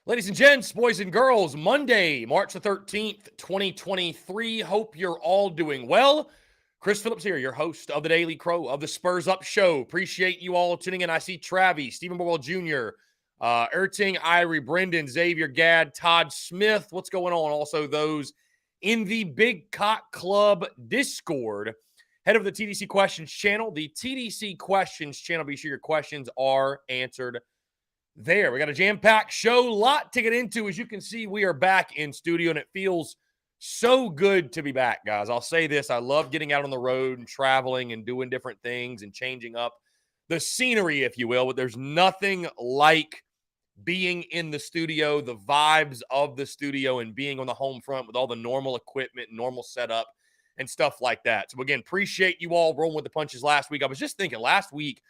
Ladies and gents, boys and girls, Monday, March the 13th, 2023. Hope you're all doing well. Chris Phillips here, your host of the Daily Crow of the Spurs Up Show. Appreciate you all tuning in. I see Travis, Stephen Borwell Jr., Erting, Irie, Brendan, Xavier, Gad, Todd Smith. What's going on? Also those in the Big Cock Club Discord. Head over to the TDC Questions channel. The TDC Questions channel, be sure your questions are answered there. We got a jam-packed show, lot to get into. As you can see, we are back in studio, and it feels so good to be back, guys. I'll say this. I love getting out on the road and traveling and doing different things and changing up the scenery, if you will, but there's nothing like being in the studio, the vibes of the studio, and being on the home front with all the normal equipment, normal setup, and stuff like that. So, again, appreciate you all rolling with the punches last week. I was just thinking last week,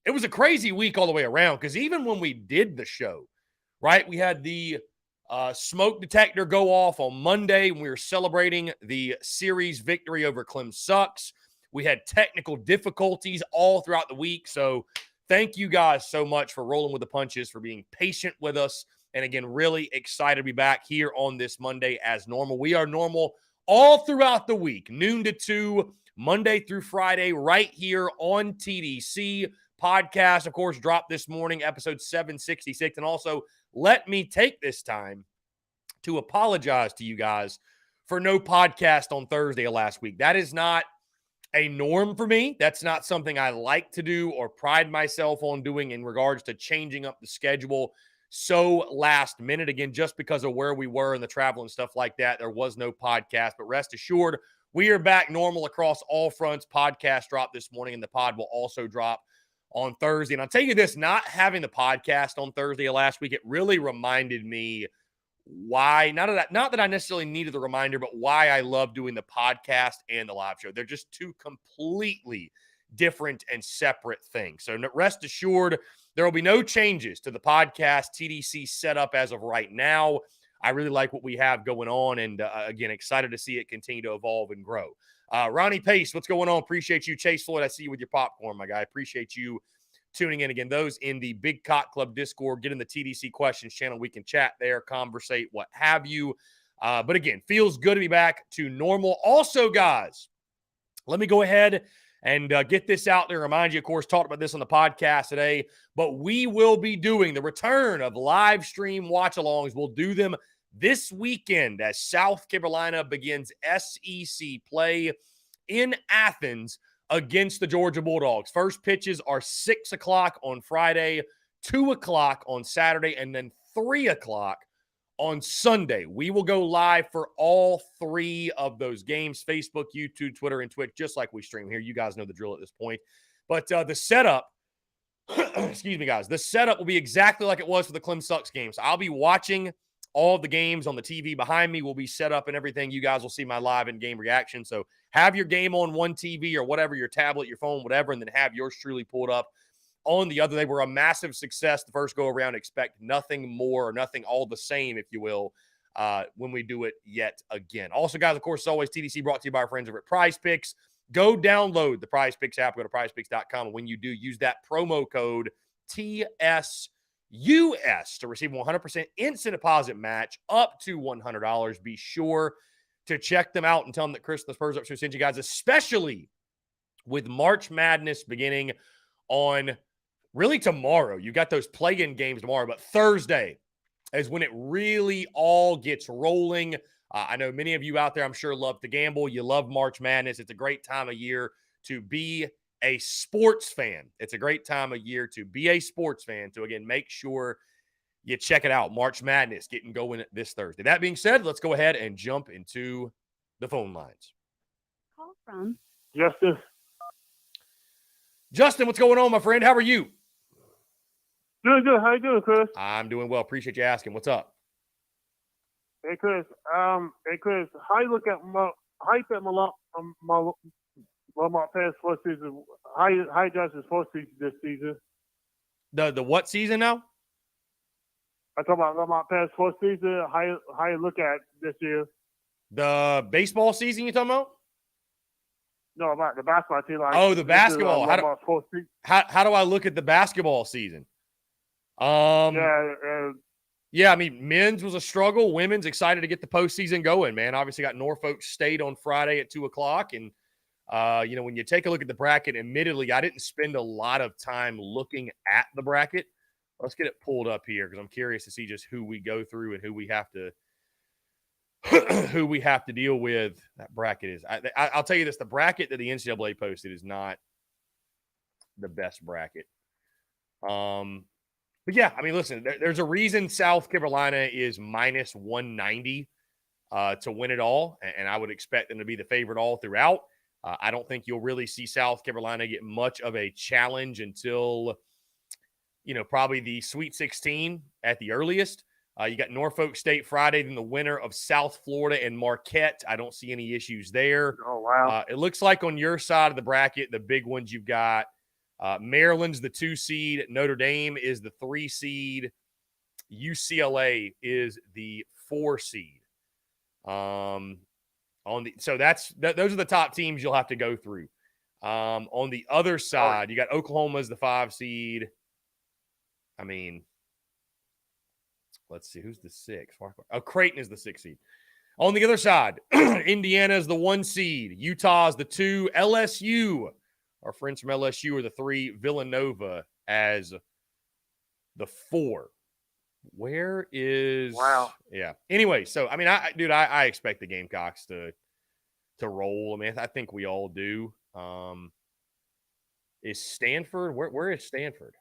it was a crazy week all the way around because even when we did the show, right, we had the smoke detector go off on Monday when we were celebrating the series victory over Clem Sucks. We had technical difficulties all throughout the week. So thank you guys so much for rolling with the punches, for being patient with us. And again, really excited to be back here on this Monday as normal. We are normal all throughout the week, noon to 2, Monday through Friday, right here on TDC. Podcast, of course, dropped this morning, episode 766. And also, let me take this time to apologize to you guys for no podcast on Thursday of last week. That is not a norm for me. That's not something I like to do or pride myself on doing in regards to changing up the schedule so last minute. Again, just because of where we were and the travel and stuff like that, there was no podcast. But rest assured, we are back normal across all fronts. Podcast dropped this morning, and the pod will also drop on Thursday. And I'll tell you this, not having the podcast on Thursday of last week, it really reminded me why, not that I necessarily needed the reminder, but why I love doing the podcast and the live show. They're just two completely different and separate things. So rest assured, there will be no changes to the podcast TDC setup as of right now. I really like what we have going on, and again, excited to see it continue to evolve and grow. Ronnie Pace, what's going on? Appreciate you. Chase Floyd, I see you with your popcorn, my guy. Appreciate you tuning in. Again, those in the Big Cock Club Discord, get in the TDC Questions channel. We can chat there, conversate, what have you. But again, feels good to be back to normal. Also, guys, let me go ahead and get this out there. Remind you, of course, talked about this on the podcast today, but we will be doing the return of live stream watch-alongs. We'll do them this weekend as South Carolina begins SEC play in Athens against the Georgia Bulldogs. First pitches are 6 o'clock on Friday, 2 o'clock on Saturday, and then 3 o'clock on Sunday. We will go live for all three of those games: Facebook, YouTube, Twitter, and Twitch, just like we stream here. You guys know the drill at this point. But the setup, excuse me, guys, the setup will be exactly like it was for the Clem Sucks game. So I'll be watching all of the games on the TV behind me. Will be set up and everything. You guys will see my live in-game reaction. So have your game on one TV or whatever, your tablet, your phone, whatever, and then have yours truly pulled up on the other. They were a massive success the first go-around. Expect nothing more or nothing all the same, if you will, when we do it yet again. Also, guys, of course, as always, TDC brought to you by our friends over at Prize Picks. Go download the Prize Picks app. Go to prizepicks.com. And when you do, use that promo code TSUS to receive 100% instant deposit match up to $100. Be sure to check them out and tell them that Chris the Spurs Up Show sent you guys, especially with March Madness beginning on really tomorrow. You got those play-in games tomorrow, but Thursday is when it really all gets rolling. I know many of you out there, I'm sure, love to gamble. You love March Madness. It's a great time of year to be a sports fan. It's a great time of year to be a sports fan. So, again, make sure you check it out. March Madness getting going this Thursday. That being said, let's go ahead and jump into the phone lines. Call from Justin. Justin, what's going on, my friend? How are you? Doing good. How you doing, Chris? I'm doing well. Appreciate you asking. What's up? Hey, Chris. How you look at my past four seasons? How you judge his fourth season this season? The what season now? I talk about my past four season. How you look at this year? The baseball season you talking about? No, about the basketball team. The basketball. How do I look at the basketball season? Yeah, Yeah, I mean, men's was a struggle. Women's excited to get the postseason going, man. Obviously got Norfolk State on Friday at 2:00. And, when you take a look at the bracket, admittedly, I didn't spend a lot of time looking at the bracket. Let's get it pulled up here because I'm curious to see just who we go through and who we have to who we have to deal with. That bracket is I'll tell you this, the bracket that the NCAA posted is not the best bracket. But yeah, I mean, listen, there's a reason South Carolina is minus 190 to win it all, and I would expect them to be the favorite all throughout. I don't think you'll really see South Carolina get much of a challenge until, probably the Sweet 16 at the earliest. You got Norfolk State Friday, then the winner of South Florida and Marquette. I don't see any issues there. Oh, wow. It looks like on your side of the bracket, the big ones you've got, Maryland's the 2 seed. Notre Dame is the 3 seed. UCLA is the 4 seed. So those are the top teams you'll have to go through. On the other side, you got Oklahoma as the 5 seed. I mean, let's see, who's the 6? Oh, Creighton is the 6 seed. On the other side, Indiana is the 1 seed. Utah is the 2. LSU, our friends from LSU, are the 3. Villanova as the 4. Where is? Wow. Yeah. Anyway, so I mean, I expect the Gamecocks to roll. I mean, I think we all do. Is Stanford? Where is Stanford?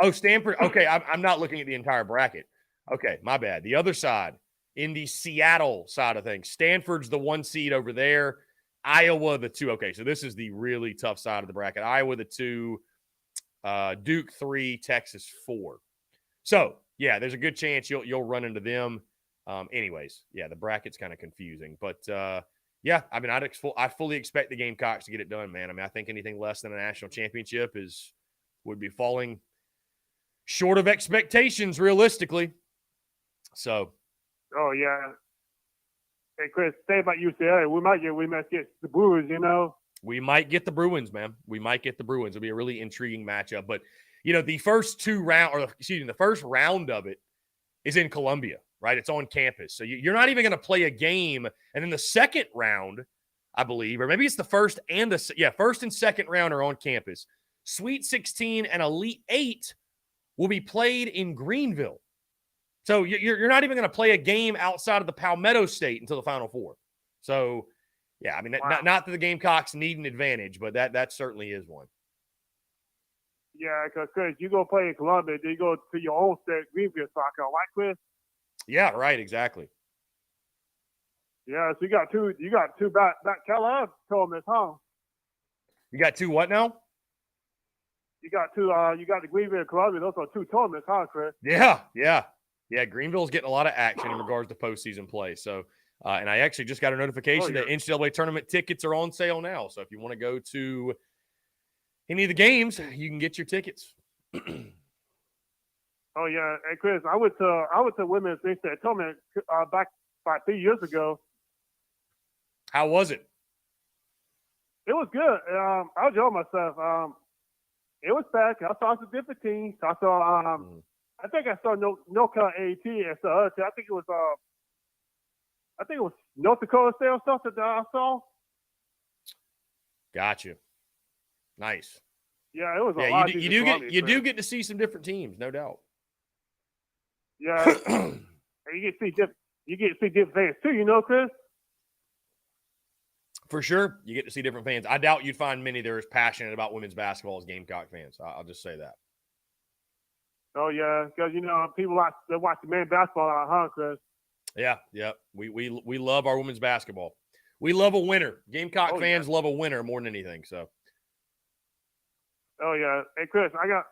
Oh, Stanford. Okay, I'm not looking at the entire bracket. Okay, my bad. The other side, in the Seattle side of things, Stanford's the 1 seed over there. Iowa, the 2. Okay, so this is the really tough side of the bracket. Iowa, the 2. Duke, 3. Texas, 4. So, yeah, there's a good chance you'll run into them. Anyways, yeah, the bracket's kind of confusing. But, yeah, I mean, I fully expect the Gamecocks to get it done, man. I mean, I think anything less than a national championship would be falling short of expectations, realistically. So. Oh, yeah. Hey, Chris, say about UCLA. We might get the Brewers, We might get the Bruins, man. We might get the Bruins. It'll be a really intriguing matchup. But, the first the first round of it is in Columbia, right? It's on campus. So you're not even going to play a game. And then the second round, I believe, or maybe it's the first and first and second round are on campus. Sweet 16 and Elite 8 will be played in Greenville. So you're not even going to play a game outside of the Palmetto State until the Final Four. So, yeah, I mean, wow. not that the Gamecocks need an advantage, but that certainly is one. Yeah, because Chris, you go play in Columbia, then you go to your own state, Greenville soccer, right, Chris? Yeah, right, exactly. Yeah, so you got two back Kellogg tournaments, huh? You got 2 what now? You got the Greenville and Columbia. Those are 2 tournaments, huh, Chris? Yeah, Greenville's getting a lot of action in regards to postseason play. So, and I actually just got a notification that NCAA tournament tickets are on sale now. So if you want to go to any of the games, you can get your tickets. Oh yeah, hey Chris, I went to women's state tournament back about 3 years ago. How was it? It was good. I enjoyed myself. It was back. I saw some different teams. I saw I think I saw NoCal AT and so I think it was North Dakota State or something that I saw. Gotcha. Nice. Yeah, it was a lot. You do get to see some different teams, no doubt. Yeah, you get to see different fans too, Chris. For sure, you get to see different fans. I doubt you'd find many that are as passionate about women's basketball as Gamecock fans. I'll just say that. Oh yeah, because people watch the men's basketball, huh, Chris? Yeah. We love our women's basketball. We love a winner. Gamecock fans love a winner more than anything. So. Oh yeah, hey Chris, I got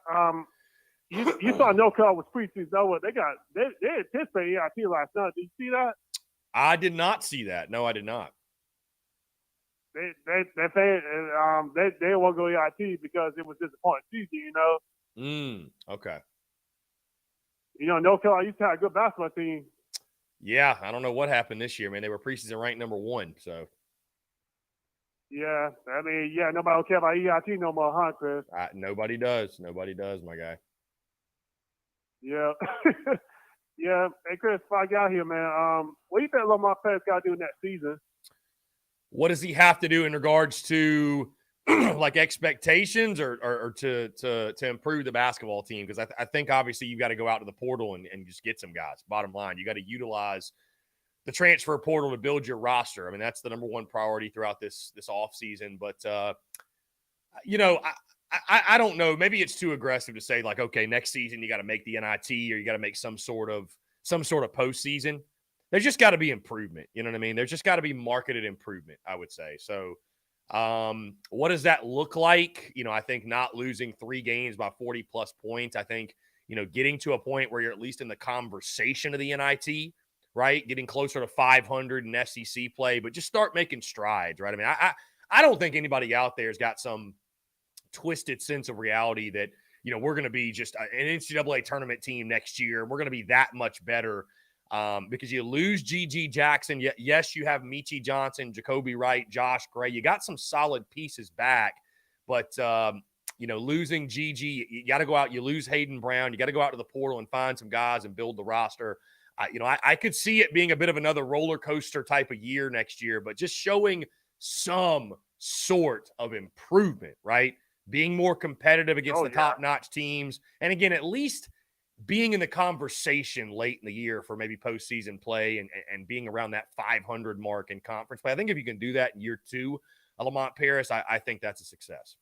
you saw NoCal was preseason. No, they anticipated EIT last night. Did you see that? I did not see that. No, I did not. They won't go EIT because it was disappointing season. Okay. NoCal used to have a good basketball team. Yeah, I don't know what happened this year, man. They were preseason ranked number 1, so. Yeah, I mean, nobody will care about EIT no more, huh, Chris? Nobody does. Nobody does, my guy. Yeah. Yeah, hey Chris, before I got here, man, what do you think Lamar Paris got to do next season? What does he have to do in regards to like expectations or to improve the basketball team? Because I think obviously you've got to go out to the portal and just get some guys. Bottom line, you got to utilize the transfer portal to build your roster. I mean, that's the number one priority throughout this offseason. But you know, I don't know. Maybe it's too aggressive to say like, okay, next season you got to make the NIT or you got to make some sort of postseason. There's just got to be improvement. You know what I mean? There's just got to be marketed improvement, I would say. So what does that look like? You know, I think not losing 3 games by 40 plus points. I think, you know, getting to a point where you're at least in the conversation of the NIT, right? Getting closer to 500 in SEC play, but just start making strides, right? I mean, I don't think anybody out there has got some twisted sense of reality that, you know, we're going to be just an NCAA tournament team next year. We're going to be that much better. Because you lose GG Jackson. Yes, you have Michi Johnson, Jacoby Wright, Josh Gray. You got some solid pieces back, but, you know, losing GG, you got to go out. You lose Hayden Brown. You got to go out to the portal and find some guys and build the roster. You know, I could see it being a bit of another roller coaster type of year next year, but just showing some sort of improvement, right? Being more competitive against the top-notch teams. And again, at least – being in the conversation late in the year for maybe postseason play and being around that 500 mark in conference play. I think if you can do that in year 2 of Lamont Paris, I think that's a success.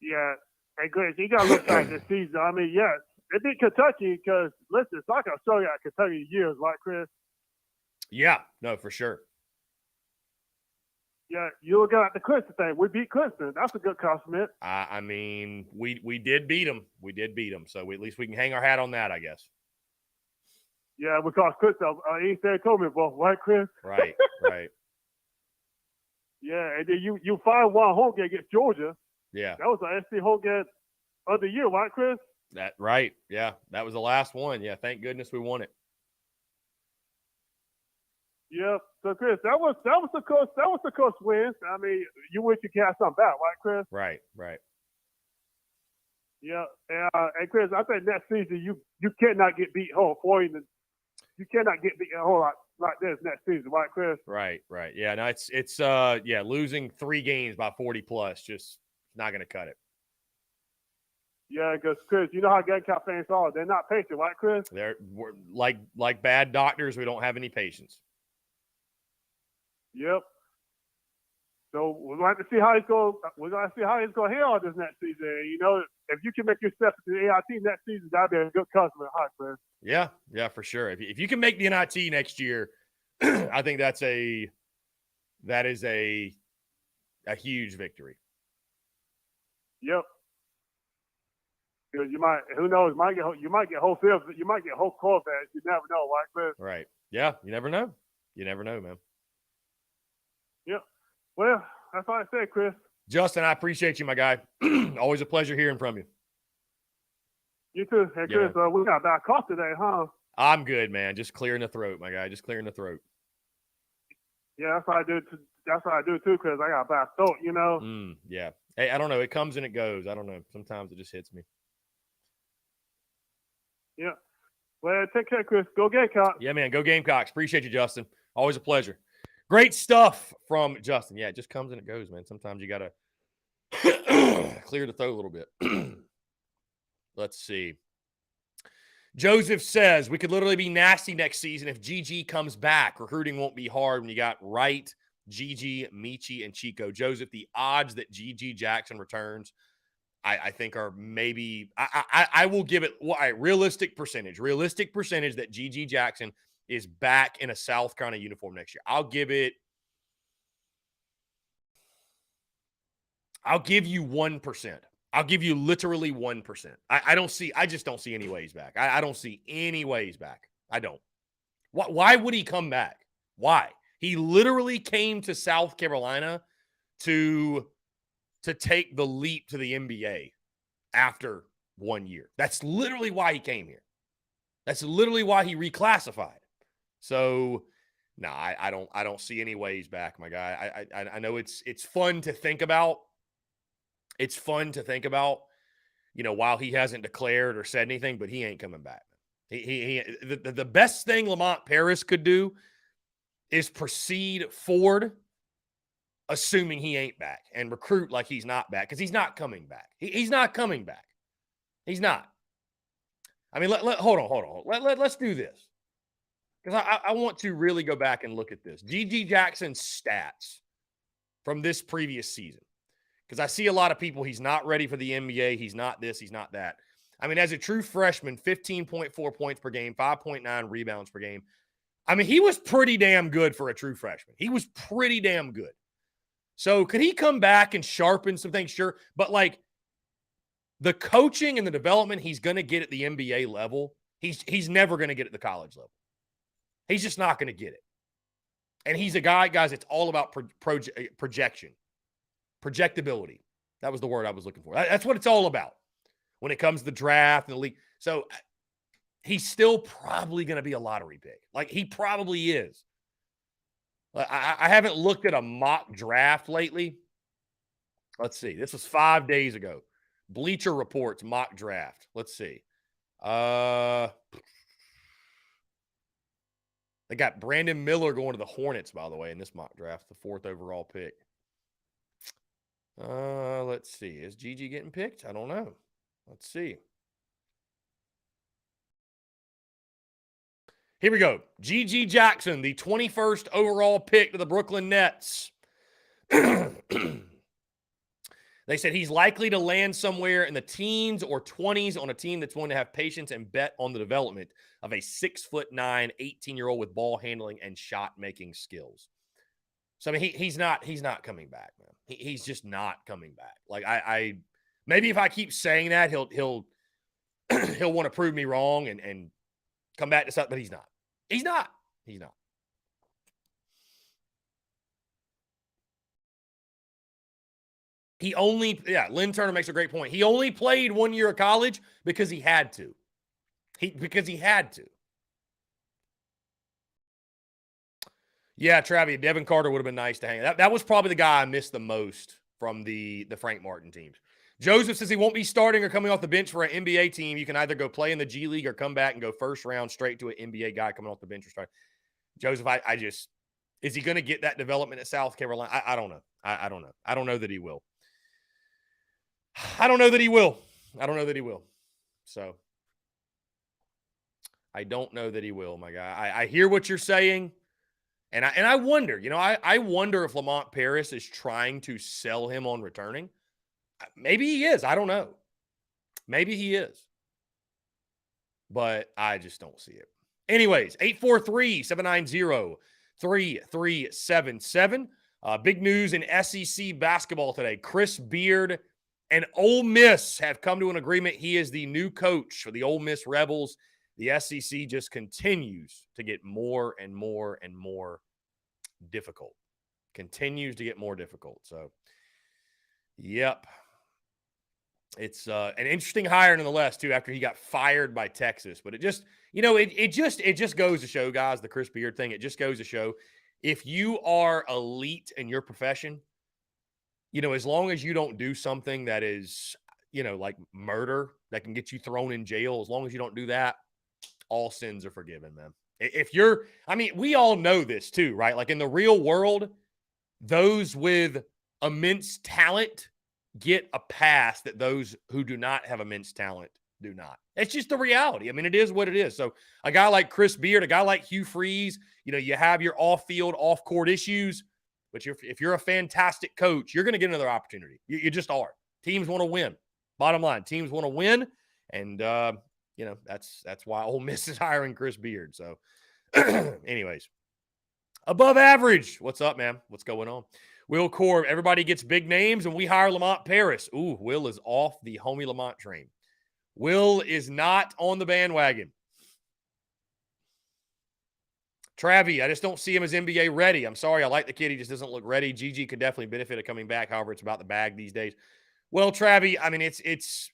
Yeah. Hey, Chris, you got to look at this season. I mean, yes, it beat Kentucky because, listen, it's not going to show you at Kentucky years, right, Chris? Yeah, no, for sure. Yeah, you look at the Clemson thing. We beat Clemson. That's a good compliment. I mean, we did beat them. We did beat them. So at least we can hang our hat on that, I guess. Yeah, because Clemson, he said, told me both, right, Chris? Right, right. Yeah, and then you find one home game against Georgia. Yeah. That was the SC home game of the year, right, Chris? That right. Yeah, that was the last one. Yeah, thank goodness we won it. Yeah, so Chris, that was the coach win. I mean, you wish you could have something back, right, Chris? Right, right. Yeah, and Chris, I think next season you cannot get beat home for you. You cannot get beat home like this next season, right, Chris? Right, right. Yeah, no, it's losing 3 games by 40 plus just not going to cut it. Yeah, because Chris, you know how Gamecock fans are. They're not patient, right, Chris? We're like bad doctors. We don't have any patience. Yep. So we're going to see how he's going. We're going to see how he's going to handle this next season. You know, if you can make your step to the AIT next season, that'd be a good customer, huh, Chris? Yeah, for sure. If you can make the NIT next year, I think that is a huge victory. Yep. Because you might, who knows? You might get whole field. You might get whole Corvettes. You never know, right, Chris? Right. Yeah. You never know. You never know, man. Yep. Well, that's all I said, Chris. Justin, I appreciate you, my guy. Always a pleasure hearing from you. You too. Hey, Chris, we got a bad cough today, huh? I'm good, man. Just clearing the throat, my guy. Just clearing the throat. Yeah, that's what I do. That's what I do too, Chris. I got a bad throat, you know. Yeah. Hey, I don't know. It comes and it goes. I don't know. Sometimes it just hits me. Yeah. Well, take care, Chris. Go Gamecocks. Yeah, man. Go Gamecocks. Appreciate you, Justin. Always a pleasure. Great stuff from Justin. Yeah, it just comes and it goes, man. Sometimes you got to clear the throat a little bit. Let's see. Joseph says, we could literally be nasty next season if GG comes back. Recruiting won't be hard when you got Wright, GG, Michi, and Chico. Joseph, the odds that GG Jackson returns, I think are maybe, I will give it realistic percentage that GG Jackson is back in a South Carolina uniform next year. I'll give you 1%. I'll give you literally 1%. I just don't see any ways back. I don't see any ways back. I don't. Why would he come back? Why? He literally came to South Carolina to take the leap to the NBA after 1 year. That's literally why he came here. That's literally why he reclassified. So, no, I don't see any ways back, my guy. I know it's fun to think about. It's fun to think about, you know, while he hasn't declared or said anything, but he ain't coming back. The best thing Lamont Paris could do is proceed forward, assuming he ain't back, and recruit like he's not back, because he's not coming back. He's not coming back. He's not. I mean, hold on. Let's do this, because I want to really go back and look at this. G.G. Jackson's stats from this previous season, because I see a lot of people, he's not ready for the NBA, he's not this, he's not that. I mean, as a true freshman, 15.4 points per game, 5.9 rebounds per game. I mean, he was pretty damn good for a true freshman. He was pretty damn good. So could he come back and sharpen some things? Sure. But like the coaching and the development he's going to get at the NBA level, he's never going to get at the college level. He's just not going to get it. And he's a guy, guys, it's all about projection, projectability. That was the word I was looking for. That's what it's all about when it comes to the draft and the league. So he's still probably going to be a lottery pick. Like he probably is. I haven't looked at a mock draft lately. Let's see. This was 5 days ago. Bleacher Report's mock draft. Let's see. They got Brandon Miller going to the Hornets, by the way, in this mock draft, the 4th overall pick. Let's see. Is Gigi getting picked? I don't know. Let's see. Here we go. G.G. Jackson, the 21st overall pick to the Brooklyn Nets. They said he's likely to land somewhere in the teens or 20s on a team that's going to have patience and bet on the development of a 6'9", 18-year-old with ball handling and shot-making skills. So I mean, he's not coming back, man. He's just not coming back. Like I maybe if I keep saying that, he'll he'll want to prove me wrong and come back to something, but he's not. He's not. He's not. Lynn Turner makes a great point. He only played 1 year of college because he had to. Because he had to. Yeah, Travis, Devin Carter would have been nice to hang. That was probably the guy I missed the most from the Frank Martin teams. Joseph says he won't be starting or coming off the bench for an NBA team. You can either go play in the G League or come back and go first round straight to an NBA guy coming off the bench or start. Joseph, I just – is he going to get that development at South Carolina? I don't know. I don't know. I don't know that he will. I don't know that he will. So I don't know that he will, my guy. I hear what you're saying. And I wonder, I wonder if Lamont Paris is trying to sell him on returning. Maybe he is. I don't know. Maybe he is. But I just don't see it. Anyways, 843-790-3377. Big news in SEC basketball today. Chris Beard and Ole Miss have come to an agreement. He is the new coach for the Ole Miss Rebels. The SEC just continues to get more and more and more difficult. Continues to get more difficult. So, yep. It's an interesting hire nonetheless, too, after he got fired by Texas. But it just, it just goes to show, guys, the Chris Beard thing. It just goes to show if you are elite in your profession, as long as you don't do something that is, like murder that can get you thrown in jail, as long as you don't do that, all sins are forgiven, man. If you're, we all know this too, right? Like in the real world, those with immense talent get a pass that those who do not have immense talent do not. It's just the reality. It is what it is. So a guy like Chris Beard, a guy like Hugh Freeze, you have your off-field, off-court issues, but if you're a fantastic coach, you're going to get another opportunity. You just are. Teams want to win. Bottom line, teams want to win, and that's why Ole Miss is hiring Chris Beard. So, anyways, above average. What's up, man? What's going on? Will Korb, everybody gets big names, and we hire Lamont Paris. Ooh, Will is off the homie Lamont train. Will is not on the bandwagon. Travi, I just don't see him as NBA ready. I'm sorry. I like the kid. He just doesn't look ready. Gigi could definitely benefit of coming back. However, it's about the bag these days. Well, Travi, it's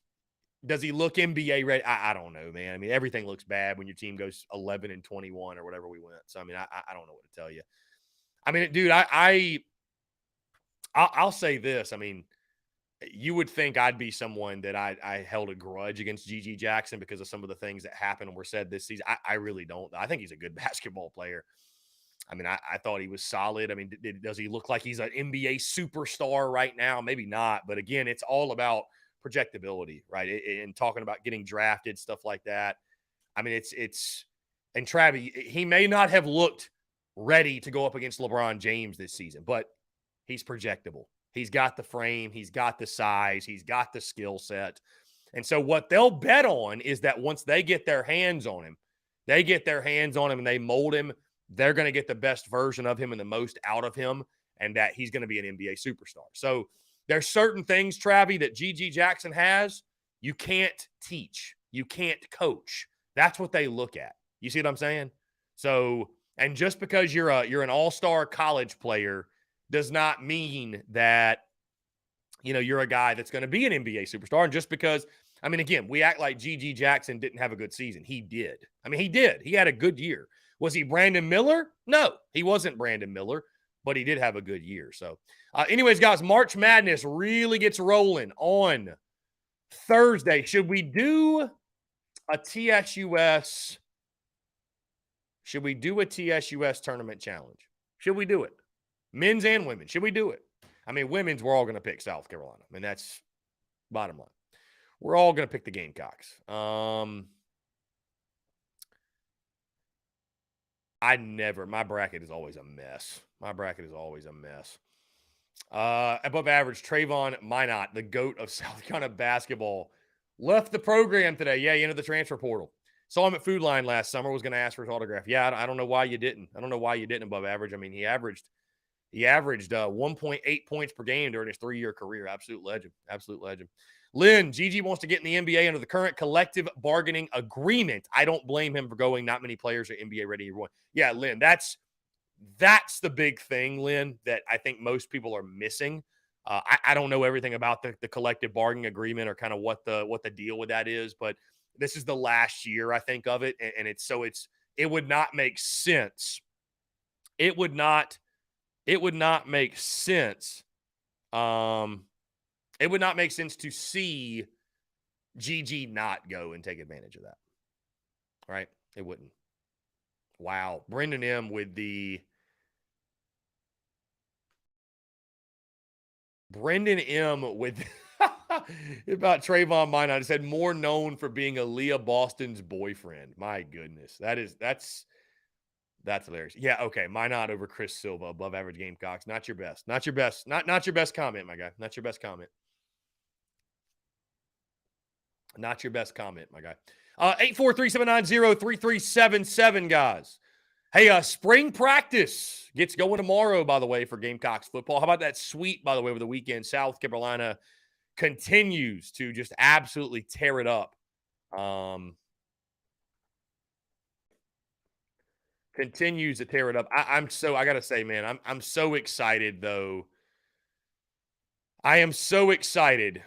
does he look NBA ready? I don't know, man. Everything looks bad when your team goes 11-21 or whatever we went. So, I don't know what to tell you. Dude, I'll say this. you would think I'd be someone that I held a grudge against G.G. Jackson because of some of the things that happened and were said this season. I really don't. I think he's a good basketball player. I mean, I thought he was solid. I mean, does he look like he's an NBA superstar right now? Maybe not. But again, it's all about projectability, right? And talking about getting drafted, stuff like that. I mean, and Travis, he may not have looked ready to go up against LeBron James this season, but he's projectable. He's got the frame, he's got the size, he's got the skill set. And so what they'll bet on is that once they get their hands on him, and they mold him, they're going to get the best version of him and the most out of him, and that he's going to be an NBA superstar. So there's certain things, Travi, that G.G. Jackson has you can't teach, you can't coach. That's what they look at. You see what I'm saying? So, and just because you're an all-star college player does not mean that, you're a guy that's going to be an NBA superstar. And just because, I mean, again, we act like G.G. Jackson didn't have a good season. He did. I mean, he did. He had a good year. Was he Brandon Miller? No, he wasn't Brandon Miller, but he did have a good year. So, anyways, guys, March Madness really gets rolling on Thursday. Should we do a TSUS? Should we do a TSUS tournament challenge? Should we do it? Men's and women. Should we do it? I mean, women's, we're all going to pick South Carolina. I mean, that's bottom line. We're all going to pick the Gamecocks. My bracket is always a mess. Above average, Trayvon Minot, the GOAT of South Carolina basketball, left the program today. Yeah, he entered the transfer portal. Saw him at Food Line last summer, was going to ask for his autograph. Yeah, I don't know why you didn't. Above average. I mean, he averaged 1.8 points per game during his 3-year career. Absolute legend. Lynn, Gigi wants to get in the NBA under the current collective bargaining agreement. I don't blame him for going. Not many players are NBA ready. Yeah, Lynn, that's the big thing, Lynn, that I think most people are missing. I don't know everything about the collective bargaining agreement or kind of what the deal with that is, but this is the last year, I think, of it. And it would not make sense. It would not make sense. It would not make sense to see GG not go and take advantage of that. Right? It wouldn't. Wow. Brendan M with about Trayvon Minot. He said more known for being Aaliyah Boston's boyfriend. My goodness. That's hilarious. Yeah, okay. Minot over Chris Silva, above average Gamecocks. Not your best. Not your best comment, my guy. Not your best comment. Not your best comment, my guy. 843-790-3377, guys. Hey, spring practice gets going tomorrow, by the way, for Gamecocks football. How about that sweep, by the way, over the weekend? Continues to just absolutely tear it up. Continues to tear it up. I got to say, man, I'm so excited, though. I am so excited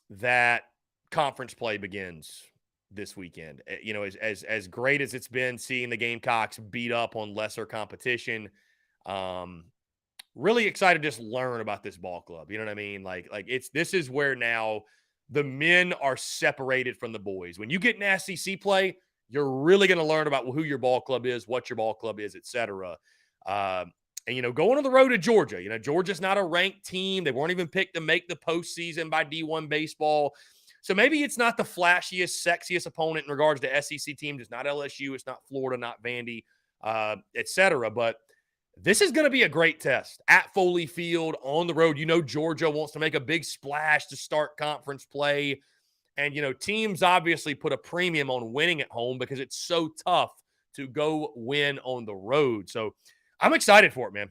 that conference play begins this weekend. As great as it's been seeing the Gamecocks beat up on lesser competition, really excited to just learn about this ball club. You know what I mean? This is where now the men are separated from the boys. When you get in SEC play, you're really going to learn about who your ball club is, what your ball club is, etc. And, going on the road to Georgia, Georgia's not a ranked team. They weren't even picked to make the postseason by D1 baseball. So maybe it's not the flashiest, sexiest opponent in regards to SEC teams. It's not LSU. It's not Florida, not Vandy, etc. But this is going to be a great test at Foley Field on the road. Georgia wants to make a big splash to start conference play. And, teams obviously put a premium on winning at home because it's so tough to go win on the road. So I'm excited for it, man.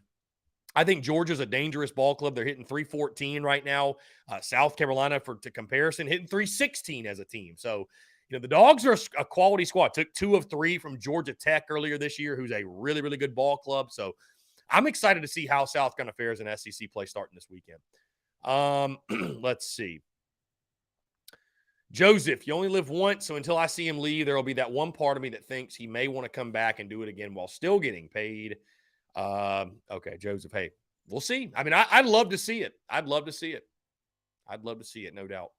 I think Georgia's a dangerous ball club. They're hitting 314 right now. South Carolina, to comparison, hitting 316 as a team. So, the Dogs are a quality squad. Took 2 of 3 from Georgia Tech earlier this year, who's a really, really good ball club. So I'm excited to see how South Carolina fares in SEC play starting this weekend. Let's see. Joseph, you only live once, so until I see him leave, there will be that one part of me that thinks he may want to come back and do it again while still getting paid. Okay, Joseph, hey, we'll see. I mean, I'd love to see it. I'd love to see it, no doubt.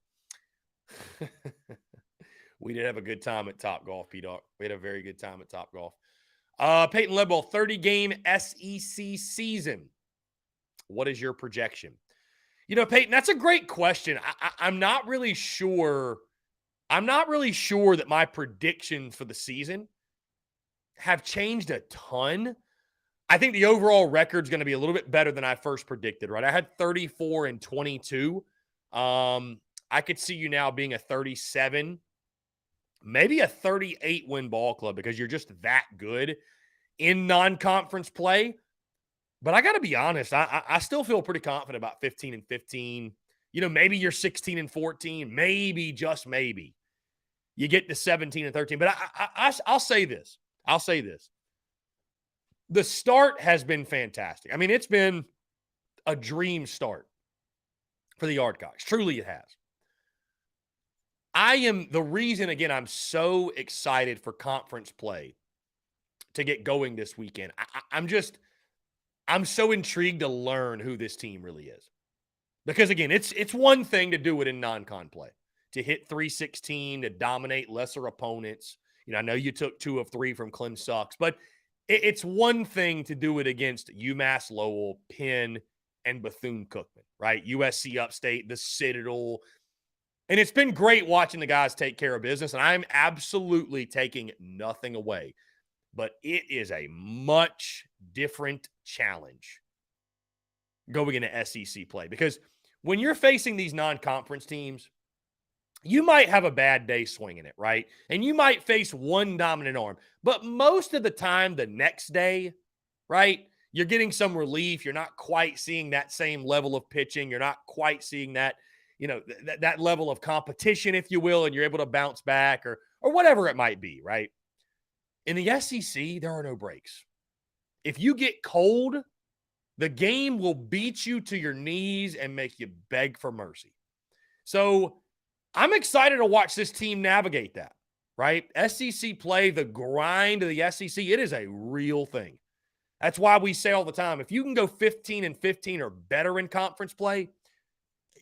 We did have a good time at Top Golf, P-Doc. We had a very good time at Top Golf. Peyton Ledwell, 30-game SEC season. What is your projection? You know, Peyton, that's a great question. I'm not really sure. I'm not really sure that my predictions for the season have changed a ton. I think the overall record is going to be a little bit better than I first predicted, right? I had 34-22. I could see you now being a 37, maybe a 38 win ball club because you're just that good in non-conference play. But I got to be honest, I still feel pretty confident about 15-15. You know, maybe you're 16-14, maybe, just maybe you get to 17-13. But I'll say this. I'll say this. The start has been fantastic. I mean, it's been a dream start for the Yardcocks. Truly it has. The reason, again, I'm so excited for conference play to get going this weekend. I'm so intrigued to learn who this team really is. Because, again, it's one thing to do it in non-con play, to hit 316, to dominate lesser opponents. You know, I know you took 2 of 3 from Clem Sucks, but it's one thing to do it against UMass Lowell, Penn, and Bethune-Cookman, right? USC Upstate, the Citadel. And it's been great watching the guys take care of business, and I'm absolutely taking nothing away. But it is a much different challenge going into SEC play. Because when you're facing these non-conference teams, you might have a bad day swinging it, right? And you might face one dominant arm. But most of the time, the next day, right, you're getting some relief. You're not quite seeing that same level of pitching. You're not quite seeing that, you know, that level of competition, if you will, and you're able to bounce back or whatever it might be, right? In the SEC, there are no breaks. If you get cold, the game will beat you to your knees and make you beg for mercy. So I'm excited to watch this team navigate that, right? SEC play, the grind of the SEC, it is a real thing. That's why we say all the time, if you can go 15-15 or better in conference play,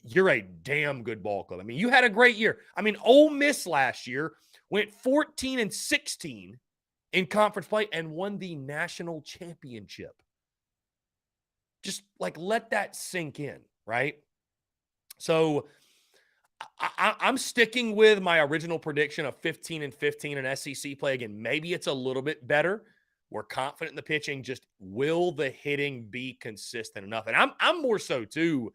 you're a damn good ball club. I mean, you had a great year. I mean, Ole Miss last year went 14-16 in conference play and won the national championship. Just like let that sink in, right? So I'm sticking with my original prediction of 15-15 in SEC play. Again, maybe it's a little bit better. We're confident in the pitching. Just will the hitting be consistent enough? And I'm more so too,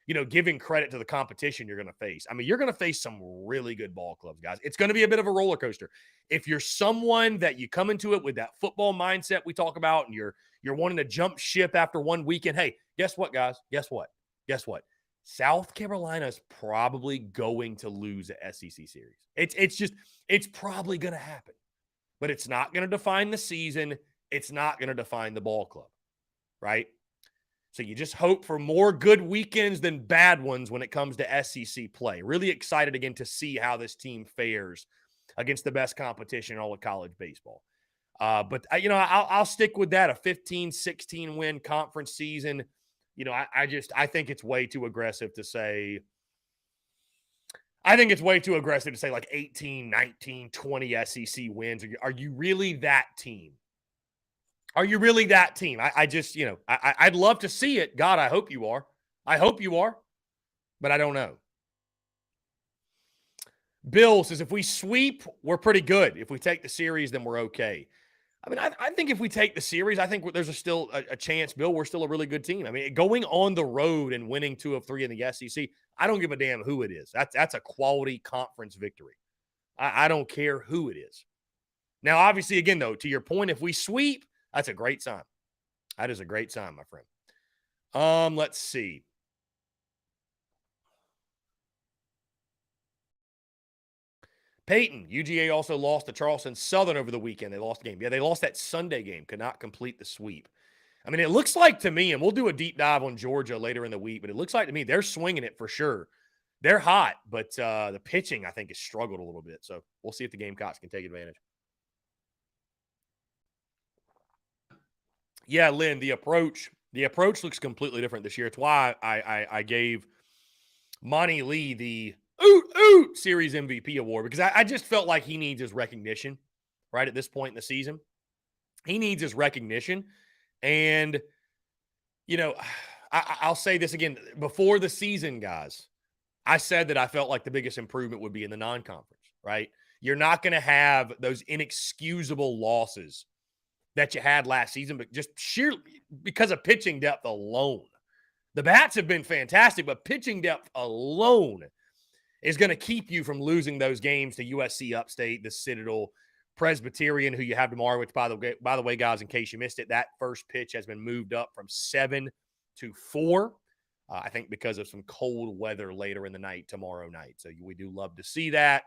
you know, giving credit to the competition you're going to face. I mean, you're going to face some really good ball clubs, guys. It's going to be a bit of a roller coaster. If you're someone that you come into it with that football mindset we talk about and you're wanting to jump ship after one weekend, hey, guess what, guys? Guess what? South Carolina's probably going to lose the SEC series. It's probably going to happen. But it's not going to define the season. It's not going to define the ball club, right? So you just hope for more good weekends than bad ones when it comes to SEC play. Really excited again to see how this team fares against the best competition in all of college baseball. But you know, I'll stick with that, a 15-16 win conference season. You know, I think it's way too aggressive to say. I think it's way too aggressive to say like 18, 19, 20 SEC wins. Are you really that team? Are you really that team? I just, you know, I'd love to see it. God, I hope you are. I hope you are. But I don't know. Bill says, if we sweep, we're pretty good. If we take the series, then we're okay. I mean, I think if we take the series, I think there's still a chance, Bill, we're still a really good team. I mean, going on the road and winning 2 of 3 in the SEC, I don't give a damn who it is. That's a quality conference victory. I don't care who it is. Now, obviously, again, though, to your point, if we sweep, that's a great sign. That is a great sign, my friend. Let's see. Peyton, UGA also lost to Charleston Southern over the weekend. They lost the game. Yeah, they lost that Sunday game, could not complete the sweep. I mean, it looks like to me, and we'll do a deep dive on Georgia later in the week, but it looks like to me they're swinging it for sure. They're hot, but the pitching, I think, has struggled a little bit. So we'll see if the Gamecocks can take advantage. Yeah, Lynn, the approach looks completely different this year. It's why I gave Monty Lee the Oot Series MVP award because I just felt like he needs his recognition right at this point in the season. He needs his recognition. And, you know, I'll say this again. Before the season, guys, I said that I felt like the biggest improvement would be in the non-conference, right? You're not going to have those inexcusable losses that you had last season, but just sheer because of pitching depth alone. The bats have been fantastic, but pitching depth alone is going to keep you from losing those games to USC Upstate, the Citadel, Presbyterian, who you have tomorrow, which, by the way, guys, in case you missed it, that first pitch has been moved up from 7 to 4. I think because of some cold weather later in the night tomorrow night. So we do love to see that.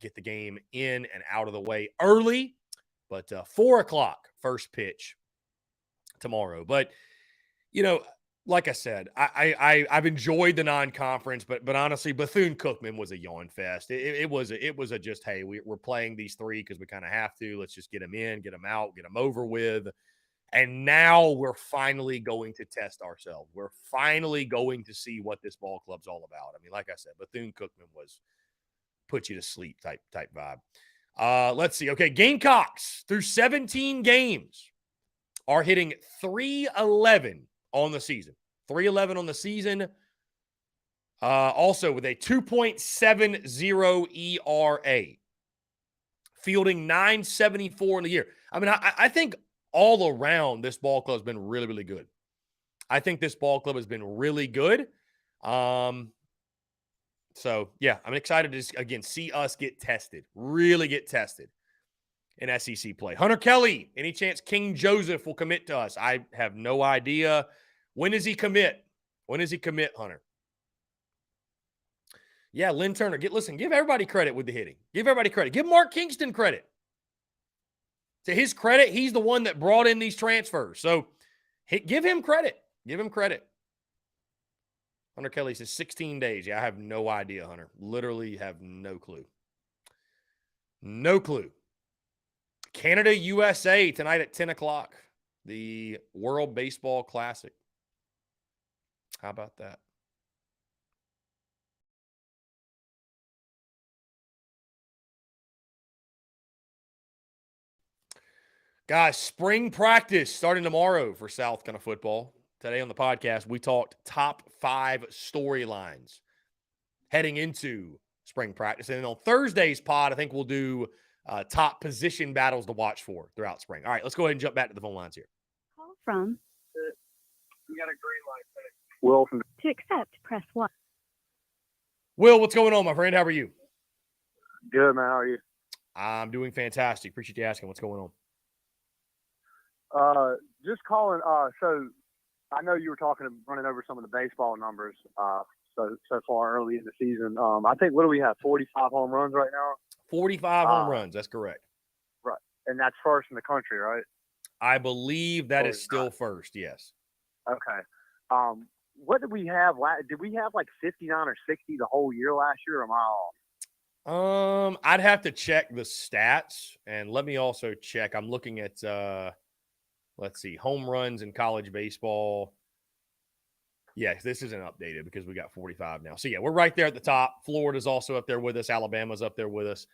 Get the game in and out of the way early. But 4 o'clock, first pitch tomorrow. But, you know, like I said, I've enjoyed the non-conference, but honestly, Bethune-Cookman was a yawn fest. It was a just, hey, we're playing these 3 because we kind of have to. Let's just get them in, get them out, get them over with. And now we're finally going to test ourselves. We're finally going to see what this ball club's all about. I mean, like I said, Bethune-Cookman was put you to sleep type vibe. Let's see. Okay, Gamecocks through 17 games are hitting 311 on the season. 311 on the season. Also with a 2.70 ERA. Fielding 974 in the year. I mean, I think all around this ball club has been really, really good. I think this ball club has been really good. So, yeah, I'm excited to, again, see us get tested, really get tested in SEC play. Hunter Kelly, any chance King Joseph will commit to us? I have no idea. When does he commit? When does he commit, Hunter? Yeah, Lynn Turner. Give everybody credit with the hitting. Give everybody credit. Give Mark Kingston credit. To his credit, he's the one that brought in these transfers. So give him credit. Give him credit. Hunter Kelly says 16 days. Yeah, I have no idea, Hunter. Literally have no clue. No clue. Canada, USA tonight at 10 o'clock. The World Baseball Classic. How about that? Guys, spring practice starting tomorrow for South Carolina football. Today on the podcast, we talked top 5 storylines heading into spring practice. And then on Thursday's pod, I think we'll do top position battles to watch for throughout spring. All right, let's go ahead and jump back to the phone lines here. Call from. You got a green light. Will from. To accept, press 1. Will, what's going on, my friend? How are you? Good, man. How are you? I'm doing fantastic. Appreciate you asking. What's going on? Just calling. So I know you were running over some of the baseball numbers. So far early in the season. I think what do we have? 45 home runs right now. 45 home runs. That's correct. Right, and that's first in the country, right? I believe that is still first. Yes. Okay. What did we have? Did we have like 59 or 60 the whole year last year? Or am I off? I'd have to check the stats, and let me also check. I'm looking at let's see, home runs in college baseball. Yes, this isn't updated because we got 45 now. So yeah, we're right there at the top. Florida's also up there with us. Alabama's up there with us.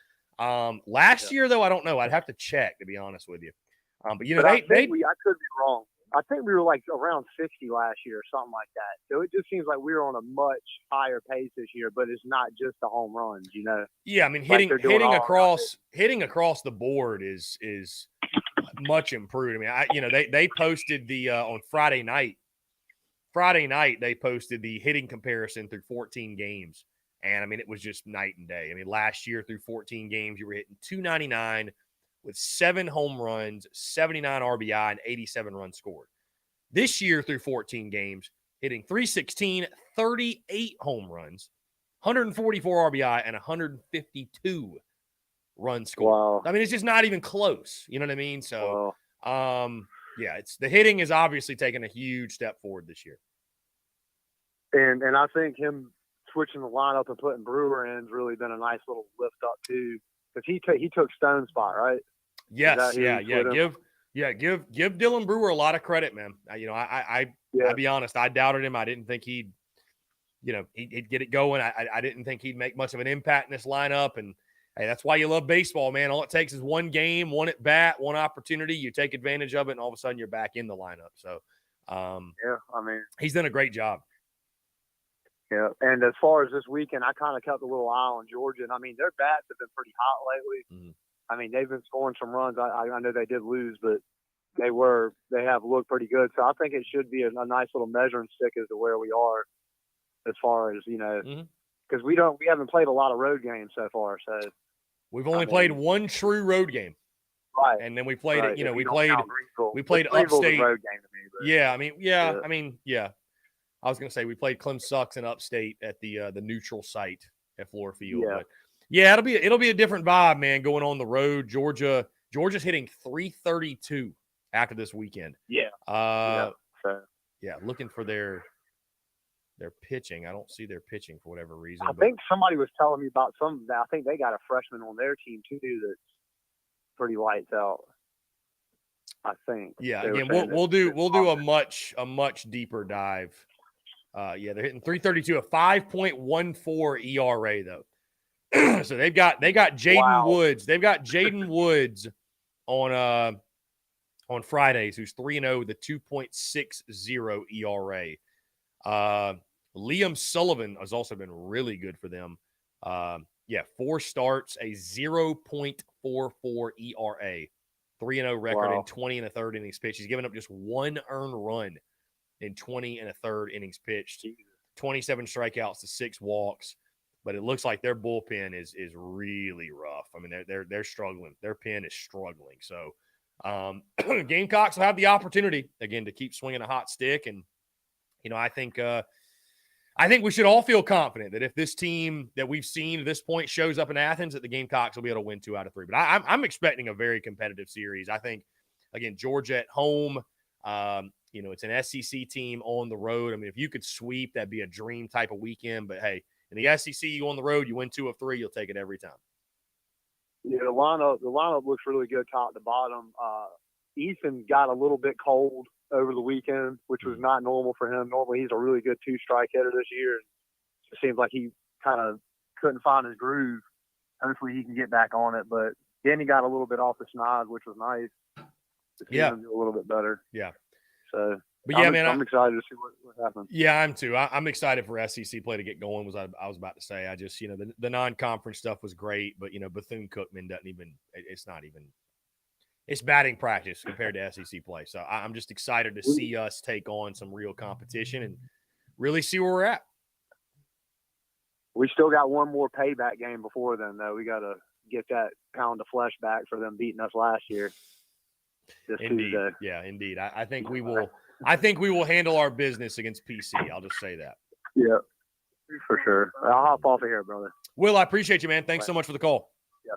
Last year though, I don't know. I'd have to check to be honest with you. But you know, I could be wrong. I think we were like around 60 last year or something like that. So it just seems like we were on a much higher pace this year, but it's not just the home runs, you know? Yeah. I mean, hitting across the board is much improved. I mean, they posted the, on Friday night, they posted the hitting comparison through 14 games. And I mean, it was just night and day. I mean, last year through 14 games, you were hitting 299 with 7 home runs, 79 RBI, and 87 runs scored. This year through 14 games, hitting 316, 38 home runs, 144 RBI, and 152 runs scored. Wow. I mean, it's just not even close. You know what I mean? So, yeah, it's the hitting is obviously taking a huge step forward this year. And I think him switching the lineup and putting Brewer in has really been a nice little lift up too, because he took Stone's spot, right? Yes, yeah. Give Dylan Brewer a lot of credit, man. I'll be honest. I doubted him. I didn't think he'd he'd get it going. I didn't think he'd make much of an impact in this lineup. And, hey, that's why you love baseball, man. All it takes is one game, one at bat, one opportunity. You take advantage of it, and all of a sudden you're back in the lineup. So, yeah, I mean, he's done a great job. Yeah, and as far as this weekend, I kind of kept a little eye on Georgia, and I mean their bats have been pretty hot lately. Mm-hmm. I mean they've been scoring some runs. I know they did lose, but they have looked pretty good. So I think it should be a nice little measuring stick as to where we are, as far as because we haven't played a lot of road games so far. So we've only played one true road game, right? And then we played it. If we you played Greenville's upstate. a road game to me, but, yeah. I was going to say we played Clem Sucks in upstate at the neutral site at Floor Field. Yeah. But yeah, it'll be a different vibe, man, going on the road. Georgia's hitting 332 after this weekend. Yeah. Looking for their pitching. I don't see their pitching for whatever reason. I think somebody was telling me about I think they got a freshman on their team too that's pretty lights out. I think. Yeah, again, we'll do a much deeper dive. They're hitting 332, a 5.14 ERA though. So they've got Jaden Woods. They've got Jaden Woods on Fridays, who's 3-0 with a 2.60 ERA. Liam Sullivan has also been really good for them. 4 starts, a 0.44 ERA, 3-0 record in 20 and a third innings pitched. He's given up just one earned run in 20 and a third innings pitched, 27 strikeouts to 6 walks. But it looks like their bullpen is really rough. I mean, they're struggling. Their pen is struggling. So Gamecocks will have the opportunity again to keep swinging a hot stick. And I think we should all feel confident that if this team that we've seen at this point shows up in Athens, that the Gamecocks will be able to win 2 out of 3. But I'm expecting a very competitive series. I think, again, Georgia at home, it's an SEC team on the road. I mean, if you could sweep, that'd be a dream type of weekend. But, hey, in the SEC, you go on the road, you win 2 of 3, you'll take it every time. Yeah, the lineup looks really good top to bottom. Ethan got a little bit cold over the weekend, which was not normal for him. Normally, he's a really good 2-strike hitter this year. It seems like he kind of couldn't find his groove. Hopefully, he can get back on it. But then he got a little bit off the schneid, which was nice. To see him do a little bit better. Yeah. So, but yeah, I'm excited to see what happens. Yeah, I'm too. I'm excited for SEC play to get going. I was about to say. I just the non-conference stuff was great, but Bethune-Cookman doesn't even. It's not even. It's batting practice compared to SEC play. So I'm just excited to see us take on some real competition and really see where we're at. We still got one more payback game before then, though. We got to get that pound of flesh back for them beating us last year. Indeed. Tuesday. Yeah, indeed. I think we will. I think we will handle our business against PC. I'll just say that. Yeah, for sure. I'll hop off of here, brother. Will, I appreciate you, man. Thanks so much for the call. Yeah.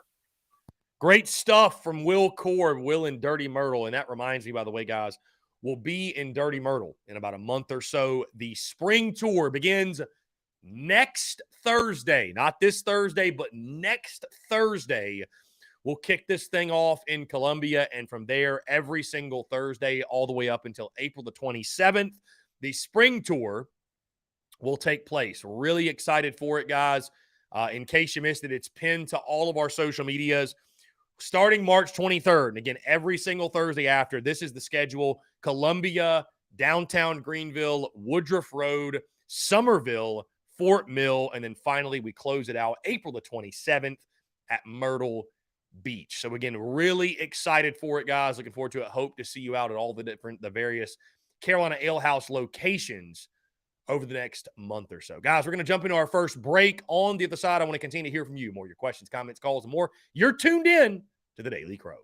Great stuff from Will Core, Will in Dirty Myrtle. And that reminds me, by the way, guys, we'll be in Dirty Myrtle in about a month or so. The spring tour begins next Thursday. Not this Thursday, but next Thursday. We'll kick this thing off in Columbia, and from there, every single Thursday, all the way up until April the 27th, the spring tour will take place. Really excited for it, guys. In case you missed it, it's pinned to all of our social medias. Starting March 23rd, and again, every single Thursday after, this is the schedule: Columbia, downtown Greenville, Woodruff Road, Somerville, Fort Mill, and then finally we close it out April the 27th at Myrtle Beach. So again, really excited for it, guys. Looking forward to it. Hope to see you out at all the various Carolina Ale House locations over the next month or so. Guys, we're going to jump into our first break. On the other side, I want to continue to hear from you. More your questions, comments, calls, and more. You're tuned in to the Daily Crow.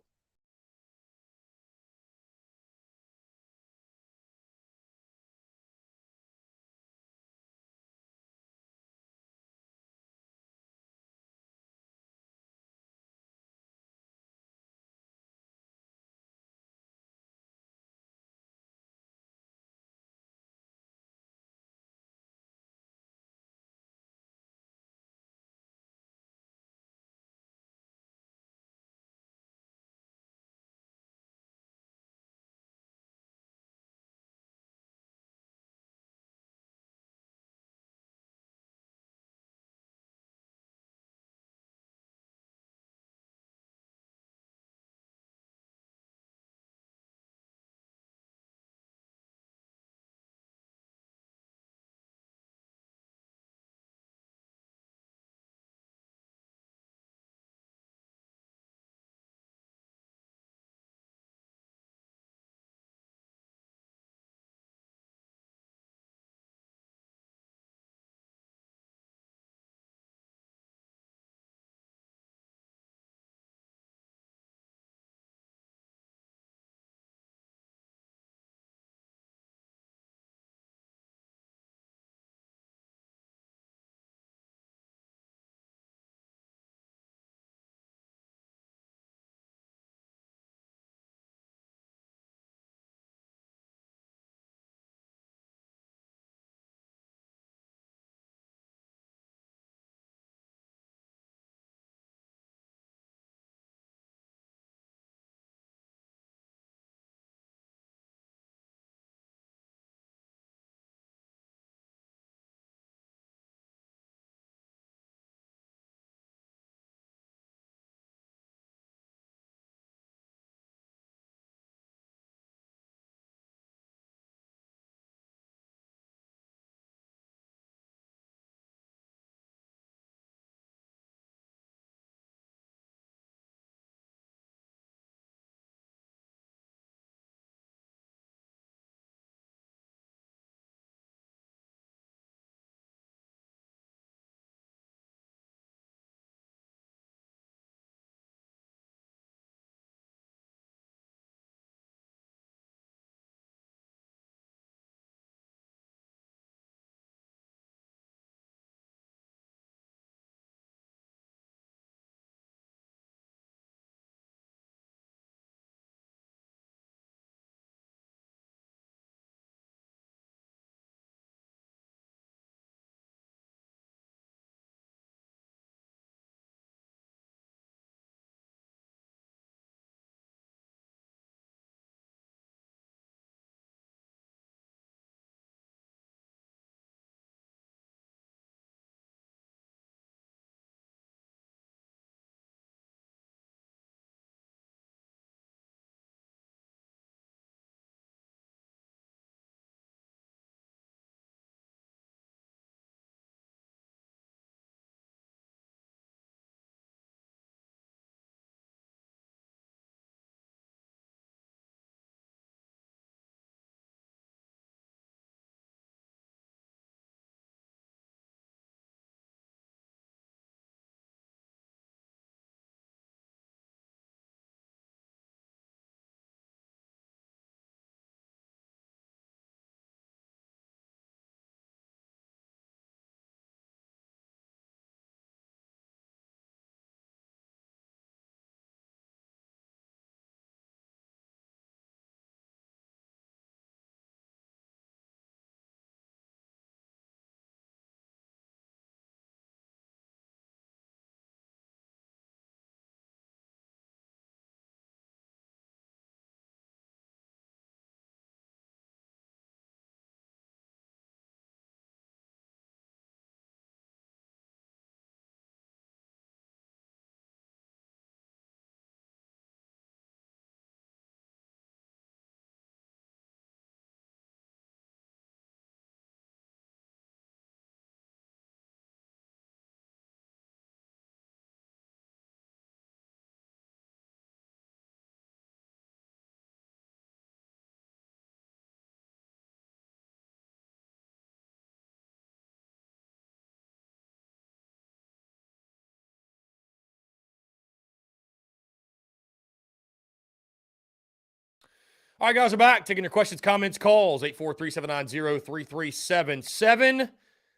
All right, guys, we're back. Taking your questions, comments, calls. 843-790-3377.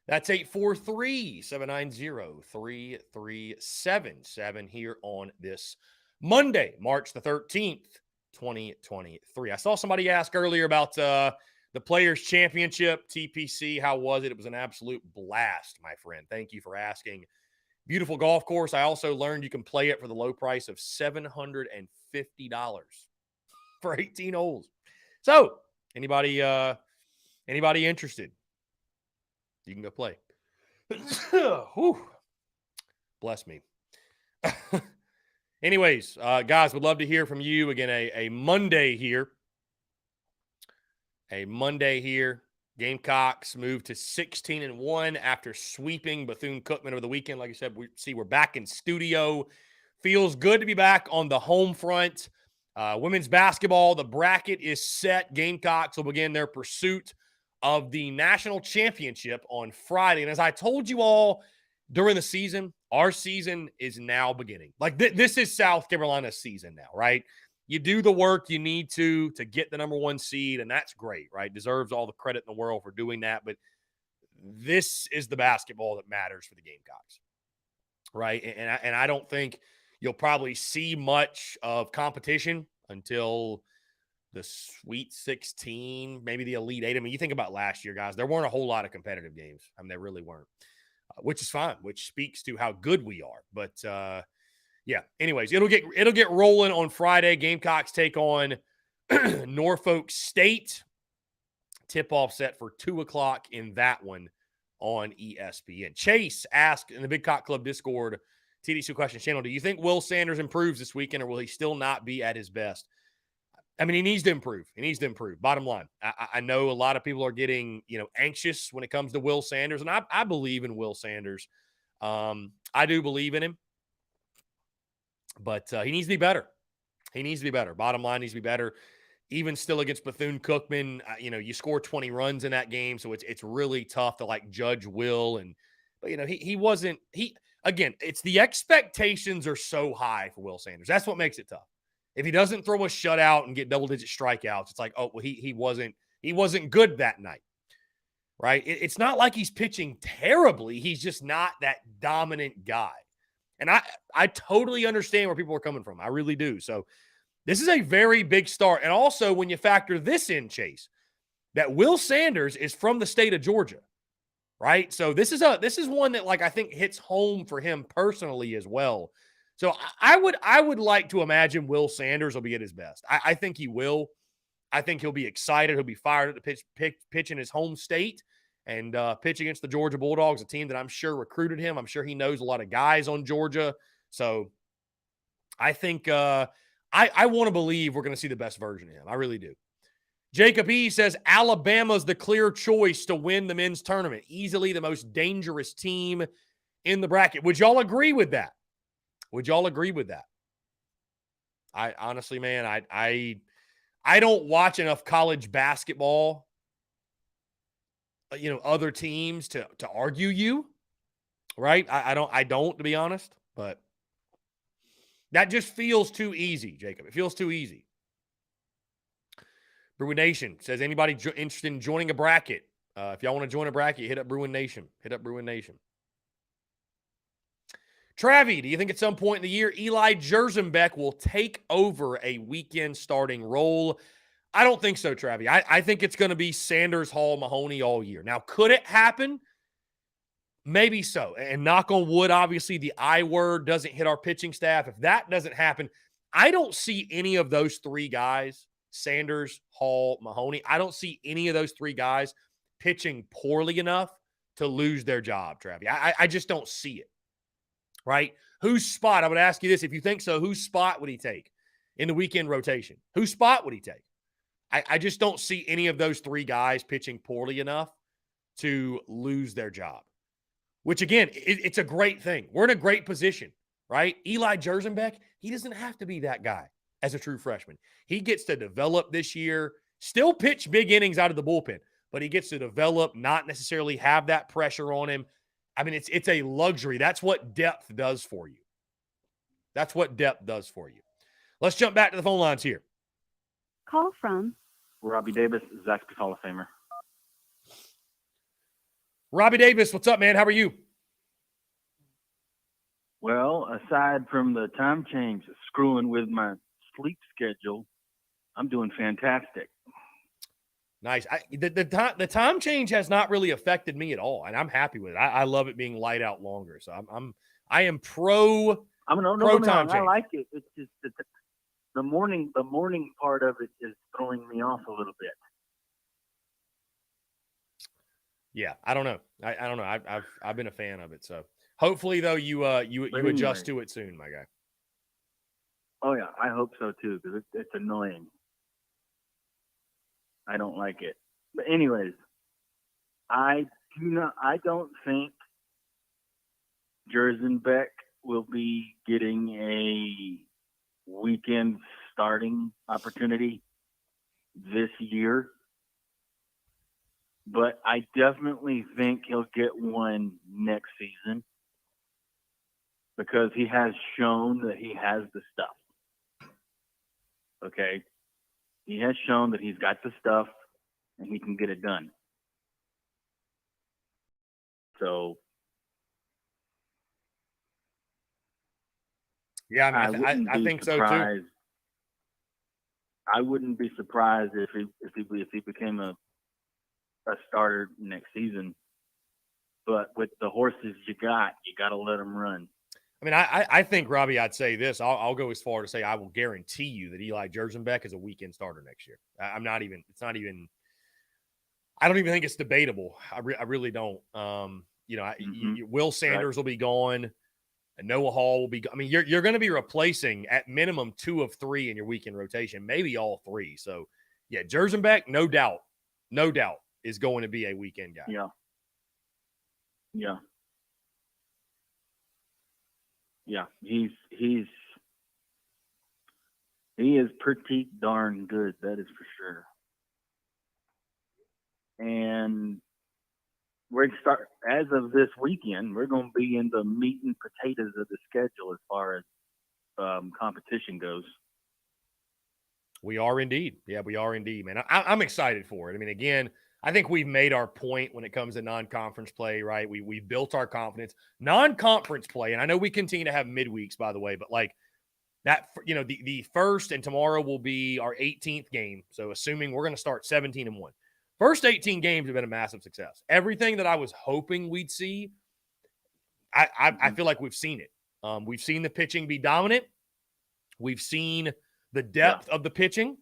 That's 843-790-3377 here on this Monday, March the 13th, 2023. I saw somebody ask earlier about the Players' Championship, TPC. How was it? It was an absolute blast, my friend. Thank you for asking. Beautiful golf course. I also learned you can play it for the low price of $750 for 18 holes. So, anybody interested? You can go play. Whew. Bless me. Anyways, guys, would love to hear from you. Again, a Monday here. Gamecocks moved to 16-1 after sweeping Bethune-Cookman over the weekend. Like I said, we're back in studio. Feels good to be back on the home front. Women's basketball, the bracket is set. Gamecocks will begin their pursuit of the national championship on Friday. And as I told you all during the season, our season is now beginning. Like this is South Carolina's season now, right? You do the work you need to get the number 1 seed, and that's great, right? Deserves all the credit in the world for doing that. But this is the basketball that matters for the Gamecocks, right? And I don't think you'll probably see much of competition until the Sweet 16, maybe the Elite 8. I mean, you think about last year, guys, there weren't a whole lot of competitive games. I mean, there really weren't, which is fine, which speaks to how good we are. But, yeah, anyways, it'll get rolling on Friday. Gamecocks take on Norfolk State. Tip-off set for 2 o'clock in that one on ESPN. Chase asked in the Big Cock Club Discord, TDC Questions channel, do you think Will Sanders improves this weekend, or will he still not be at his best? I mean, he needs to improve. Bottom line, I know a lot of people are getting, anxious when it comes to Will Sanders, and I believe in Will Sanders. I do believe in him. But he needs to be better. Bottom line, needs to be better. Even still against Bethune-Cookman, you score 20 runs in that game, so it's really tough to judge Will. But again, it's the expectations are so high for Will Sanders. That's what makes it tough. If he doesn't throw a shutout and get double-digit strikeouts, it's like, oh well, he wasn't good that night, right? It's not like he's pitching terribly. He's just not that dominant guy. And I totally understand where people are coming from. I really do. So this is a very big start. And also when you factor this in, Chase, that Will Sanders is from the state of Georgia, right? So this is one that I think hits home for him personally as well. So I would like to imagine Will Sanders will be at his best. I think he will. I think he'll be excited. He'll be fired up to pitch in his home state. And pitch against the Georgia Bulldogs, a team that I'm sure recruited him. I'm sure he knows a lot of guys on Georgia. So I think I want to believe we're going to see the best version of him. I really do. Jacob E. says Alabama's the clear choice to win the men's tournament. Easily the most dangerous team in the bracket. Would y'all agree with that? I honestly, man, I don't watch enough college basketball, other teams to argue you, right? I don't, to be honest, but that just feels too easy, Jacob. It feels too easy. Bruin Nation says, anybody interested in joining a bracket? If y'all want to join a bracket, hit up Bruin Nation. Travi, do you think at some point in the year, Eli Jerzenbeck will take over a weekend starting role? I don't think so, Travi. I think it's going to be Sanders, Hall, Mahoney all year. Now, could it happen? Maybe so. And knock on wood, obviously, the I word doesn't hit our pitching staff. If that doesn't happen, I don't see any of those 3 guys, Sanders, Hall, Mahoney, I don't see any of those 3 guys pitching poorly enough to lose their job, Travi. I just don't see it, right? Whose spot? I would ask you this. If you think so, whose spot would he take in the weekend rotation? Whose spot would he take? I just don't see any of those 3 guys pitching poorly enough to lose their job, which, again, it's a great thing. We're in a great position, right? Eli Jerzenbeck, he doesn't have to be that guy as a true freshman. He gets to develop this year, still pitch big innings out of the bullpen, but he gets to develop, not necessarily have that pressure on him. I mean, it's a luxury. That's what depth does for you. Let's jump back to the phone lines here. Call from Robbie Davis, Zaxby's Hall of Famer. Robbie Davis, what's up, man? How are you? Well, aside from the time change screwing with my sleep schedule, I'm doing fantastic. Nice. The time change has not really affected me at all, and I'm happy with it. I love it being light out longer. So I am pro. No, time I change. like it. It's just the morning part of it is throwing me off a little bit. Yeah, I don't know. I don't know. I've been a fan of it. So hopefully, though, you adjust to it soon, my guy. Oh yeah, I hope so too, because it's annoying. I don't like it. But anyways, I don't think Jerzenbeck will be getting a weekend starting opportunity this year. But I definitely think he'll get one next season because he has shown that he has the stuff. Okay? He has shown that he's got the stuff and he can get it done. So, yeah, I think so too. I wouldn't be surprised if he became a starter next season. But with the horses you got to let them run. I mean, I think, Robbie, I'd say this. I'll go as far to say I will guarantee you that Eli Jerzenbeck is a weekend starter next year. I don't even think it's debatable. I really don't. Will Sanders will be gone. And Noah Hall will be. I mean, you're going to be replacing at minimum 2 of 3 in your weekend rotation, maybe all 3. So, yeah, Jerzenbeck, no doubt, is going to be a weekend guy. Yeah. He is pretty darn good. That is for sure. And we're start as of this weekend. We're going to be in the meat and potatoes of the schedule as far as competition goes. We are indeed. Yeah, we are indeed, man. I'm excited for it. I mean, again, I think we've made our point when it comes to non-conference play, right? We've built our confidence. Non-conference play, and I know we continue to have midweeks, by the way, but like that, the first and tomorrow will be our 18th game. So assuming we're going to start 17-1. First 18 games have been a massive success. Everything that I was hoping we'd see, I feel like we've seen it. We've seen the pitching be dominant. We've seen the depth of the pitching.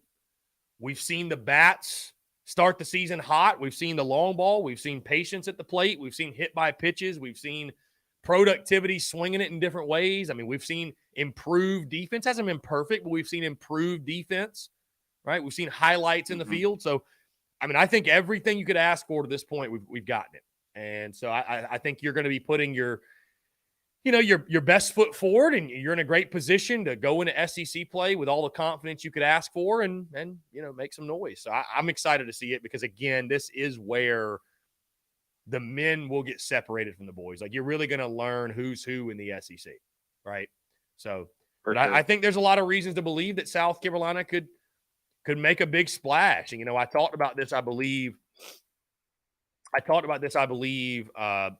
We've seen the bats start the season hot. We've seen the long ball. We've seen patience at the plate. We've seen hit by pitches. We've seen productivity swinging it in different ways. I mean, we've seen improved defense. Hasn't been perfect, but we've seen improved defense, right? We've seen highlights in the field. So, I mean, I think everything you could ask for to this point, we've gotten it. And so I think you're going to be putting your best foot forward, and you're in a great position to go into SEC play with all the confidence you could ask for and make some noise. So I'm excited to see it because, again, this is where the men will get separated from the boys. Like, you're really going to learn who's who in the SEC, right? So but I think there's a lot of reasons to believe that South Carolina could make a big splash. And, I talked about this, I believe,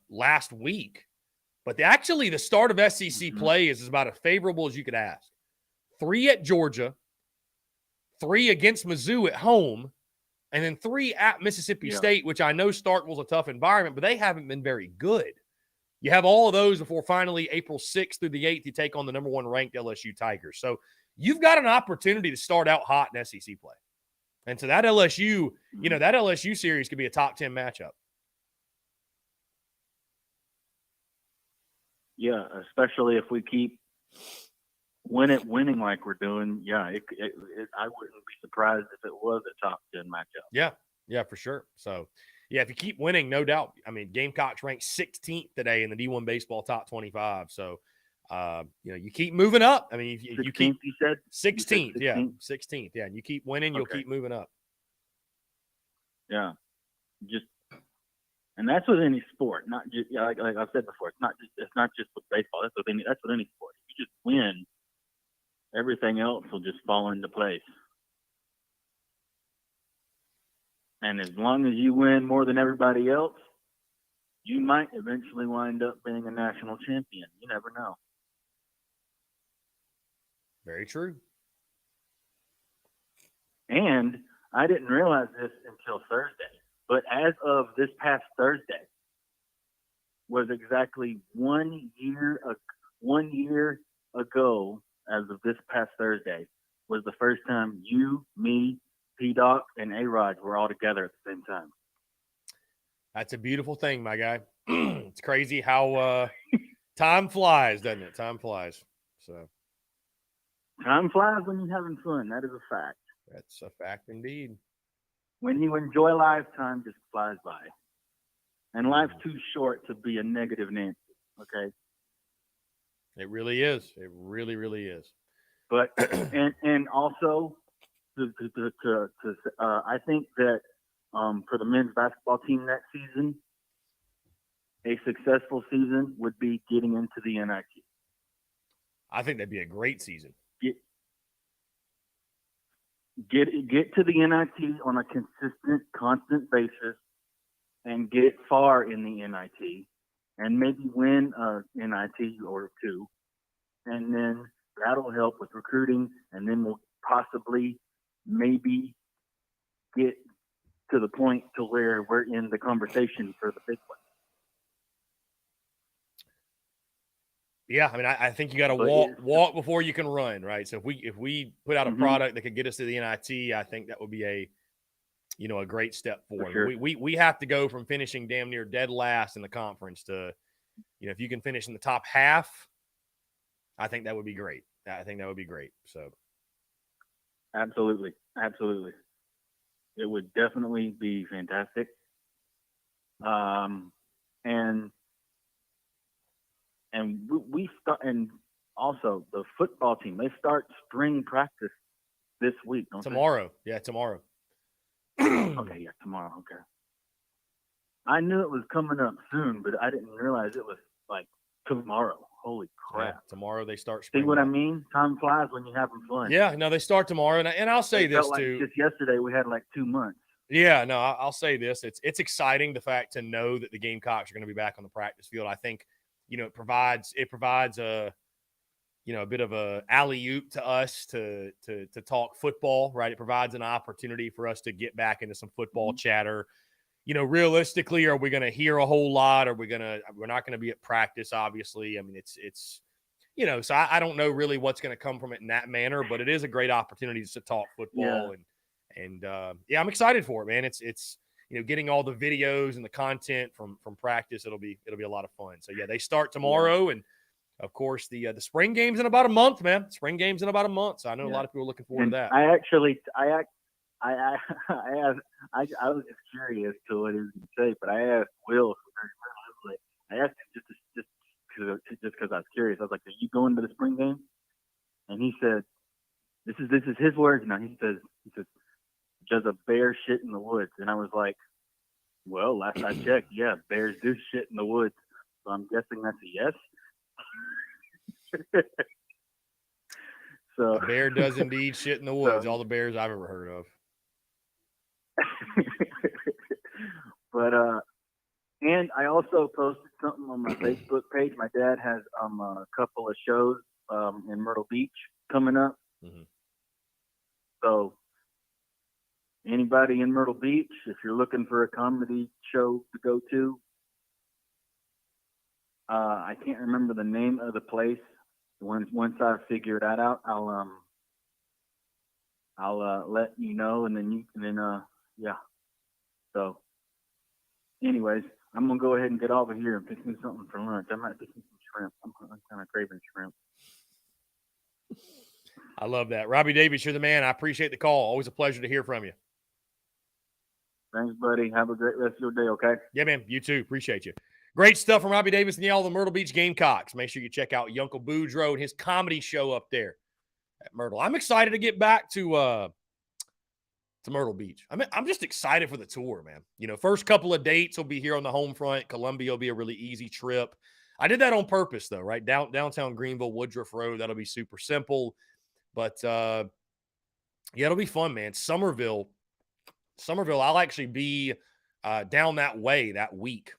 last week. But the start of SEC play is about as favorable as you could ask. 3 at Georgia, 3 against Mizzou at home, and then 3 at Mississippi State, which I know Starkville's a tough environment, but they haven't been very good. You have all of those before finally April 6th through the 8th, you take on the number 1 ranked LSU Tigers. So you've got an opportunity to start out hot in SEC play. And so that LSU, that LSU series could be a top 10 matchup. Yeah, especially if we keep winning like we're doing. Yeah, I wouldn't be surprised if it was a top 10 matchup. Yeah, for sure. So, yeah, if you keep winning, no doubt. I mean, Gamecocks ranked 16th today in the D1 baseball top 25. So, you keep moving up. I mean, you keep 16th. Yeah, 16th. Yeah, and you keep winning, you'll keep moving up. Yeah, and that's with any sport, not just like I've said before. It's not just with baseball. That's with any sport. If you just win, everything else will just fall into place. And as long as you win more than everybody else, you might eventually wind up being a national champion. You never know. Very true. And I didn't realize this until Thursday, but as of this past Thursday was exactly 1 year ago, as of this past Thursday, was the first time you, me, P-Doc, and A-Rod were all together at the same time. That's a beautiful thing, my guy. It's crazy how time flies, doesn't it? Time flies. So Time flies when you're having fun. That is a fact. that's a fact indeed. When you enjoy life, time just flies by. And life's too short to be a negative Nancy, okay? It really is. It really, really is. But and also, I think that for the men's basketball team next season, a successful season would be getting into the NIT. I think that'd be a great season. Get to the NIT on a constant basis, and get far in the NIT, and maybe win a NIT or two, and then that'll help with recruiting, and then we'll possibly maybe get to the point to where we're in the conversation for the big one. Yeah, I mean, I think you got to walk before you can run, right? So if we put out a product that could get us to the NIT, I think that would be a great step forward. Sure. We have to go from finishing damn near dead last in the conference to, if you can finish in the top half, I think that would be great. I think that would be great. So, absolutely, it would definitely be fantastic. And we start, and also the football team, they start spring practice this week, don't tomorrow. Yeah, tomorrow. Okay, yeah, tomorrow. Okay. I knew it was coming up soon, but I didn't realize it was like tomorrow. Holy crap. Yeah, tomorrow they start spring. See what I mean? Time flies when you're having fun. Yeah, no, they start tomorrow. And I'll say this like too. Just yesterday we had like 2 months. Yeah, no, I'll say this. It's exciting, the fact to know that the Gamecocks are going to be back on the practice field. I think, it provides a a bit of a alley-oop to us to talk football, right? It provides an opportunity for us to get back into some football chatter. Realistically, are we going to hear a whole lot? We're not going to be at practice, obviously. I mean, it's so I don't know really what's going to come from it in that manner, but it is a great opportunity to talk football. And I'm excited for it, man. It's getting all the videos and the content from practice. It'll be a lot of fun. So yeah, they start tomorrow. And of course the spring game's in about a month, man. Spring game's in about a month. So I know a lot of people are looking forward to that. I was just curious to what he was going to say, but I asked Will. I asked him just because I was curious. I was like, "Are you going to the spring game?" And he said, "This is his words now." He says, "Does a bear shit in the woods?" And I was like, "Well, last I checked, yeah, bears do shit in the woods. So I'm guessing that's a yes." So a bear does indeed shit in the woods. All the bears I've ever heard of. But and I also posted something on my Facebook page. My dad has a couple of shows in Myrtle Beach coming up. Mm-hmm. So anybody in Myrtle Beach, if you're looking for a comedy show to go to, I can't remember the name of the place. Once I figure that out, I'll let you know, and then yeah. So, anyways, I'm gonna go ahead and get over here and pick me something for lunch. I might pick me some shrimp. I'm kind of craving shrimp. I love that. Robbie Davis, you're the man. I appreciate the call. Always a pleasure to hear from you. Thanks, buddy. Have a great rest of your day, okay? Yeah, man. You too. Appreciate you. Great stuff from Robbie Davis and all the Myrtle Beach Gamecocks. Make sure you check out Yunkel Boudreaux and his comedy show up there at Myrtle. I'm excited to get back to Myrtle Beach. I'm just excited for the tour, man. First couple of dates will be here on the home front. Columbia will be a really easy trip. I did that on purpose, though, right? Downtown Greenville, Woodruff Road. That'll be super simple. But, yeah, it'll be fun, man. Somerville Somerville, I'll actually be down that way that week.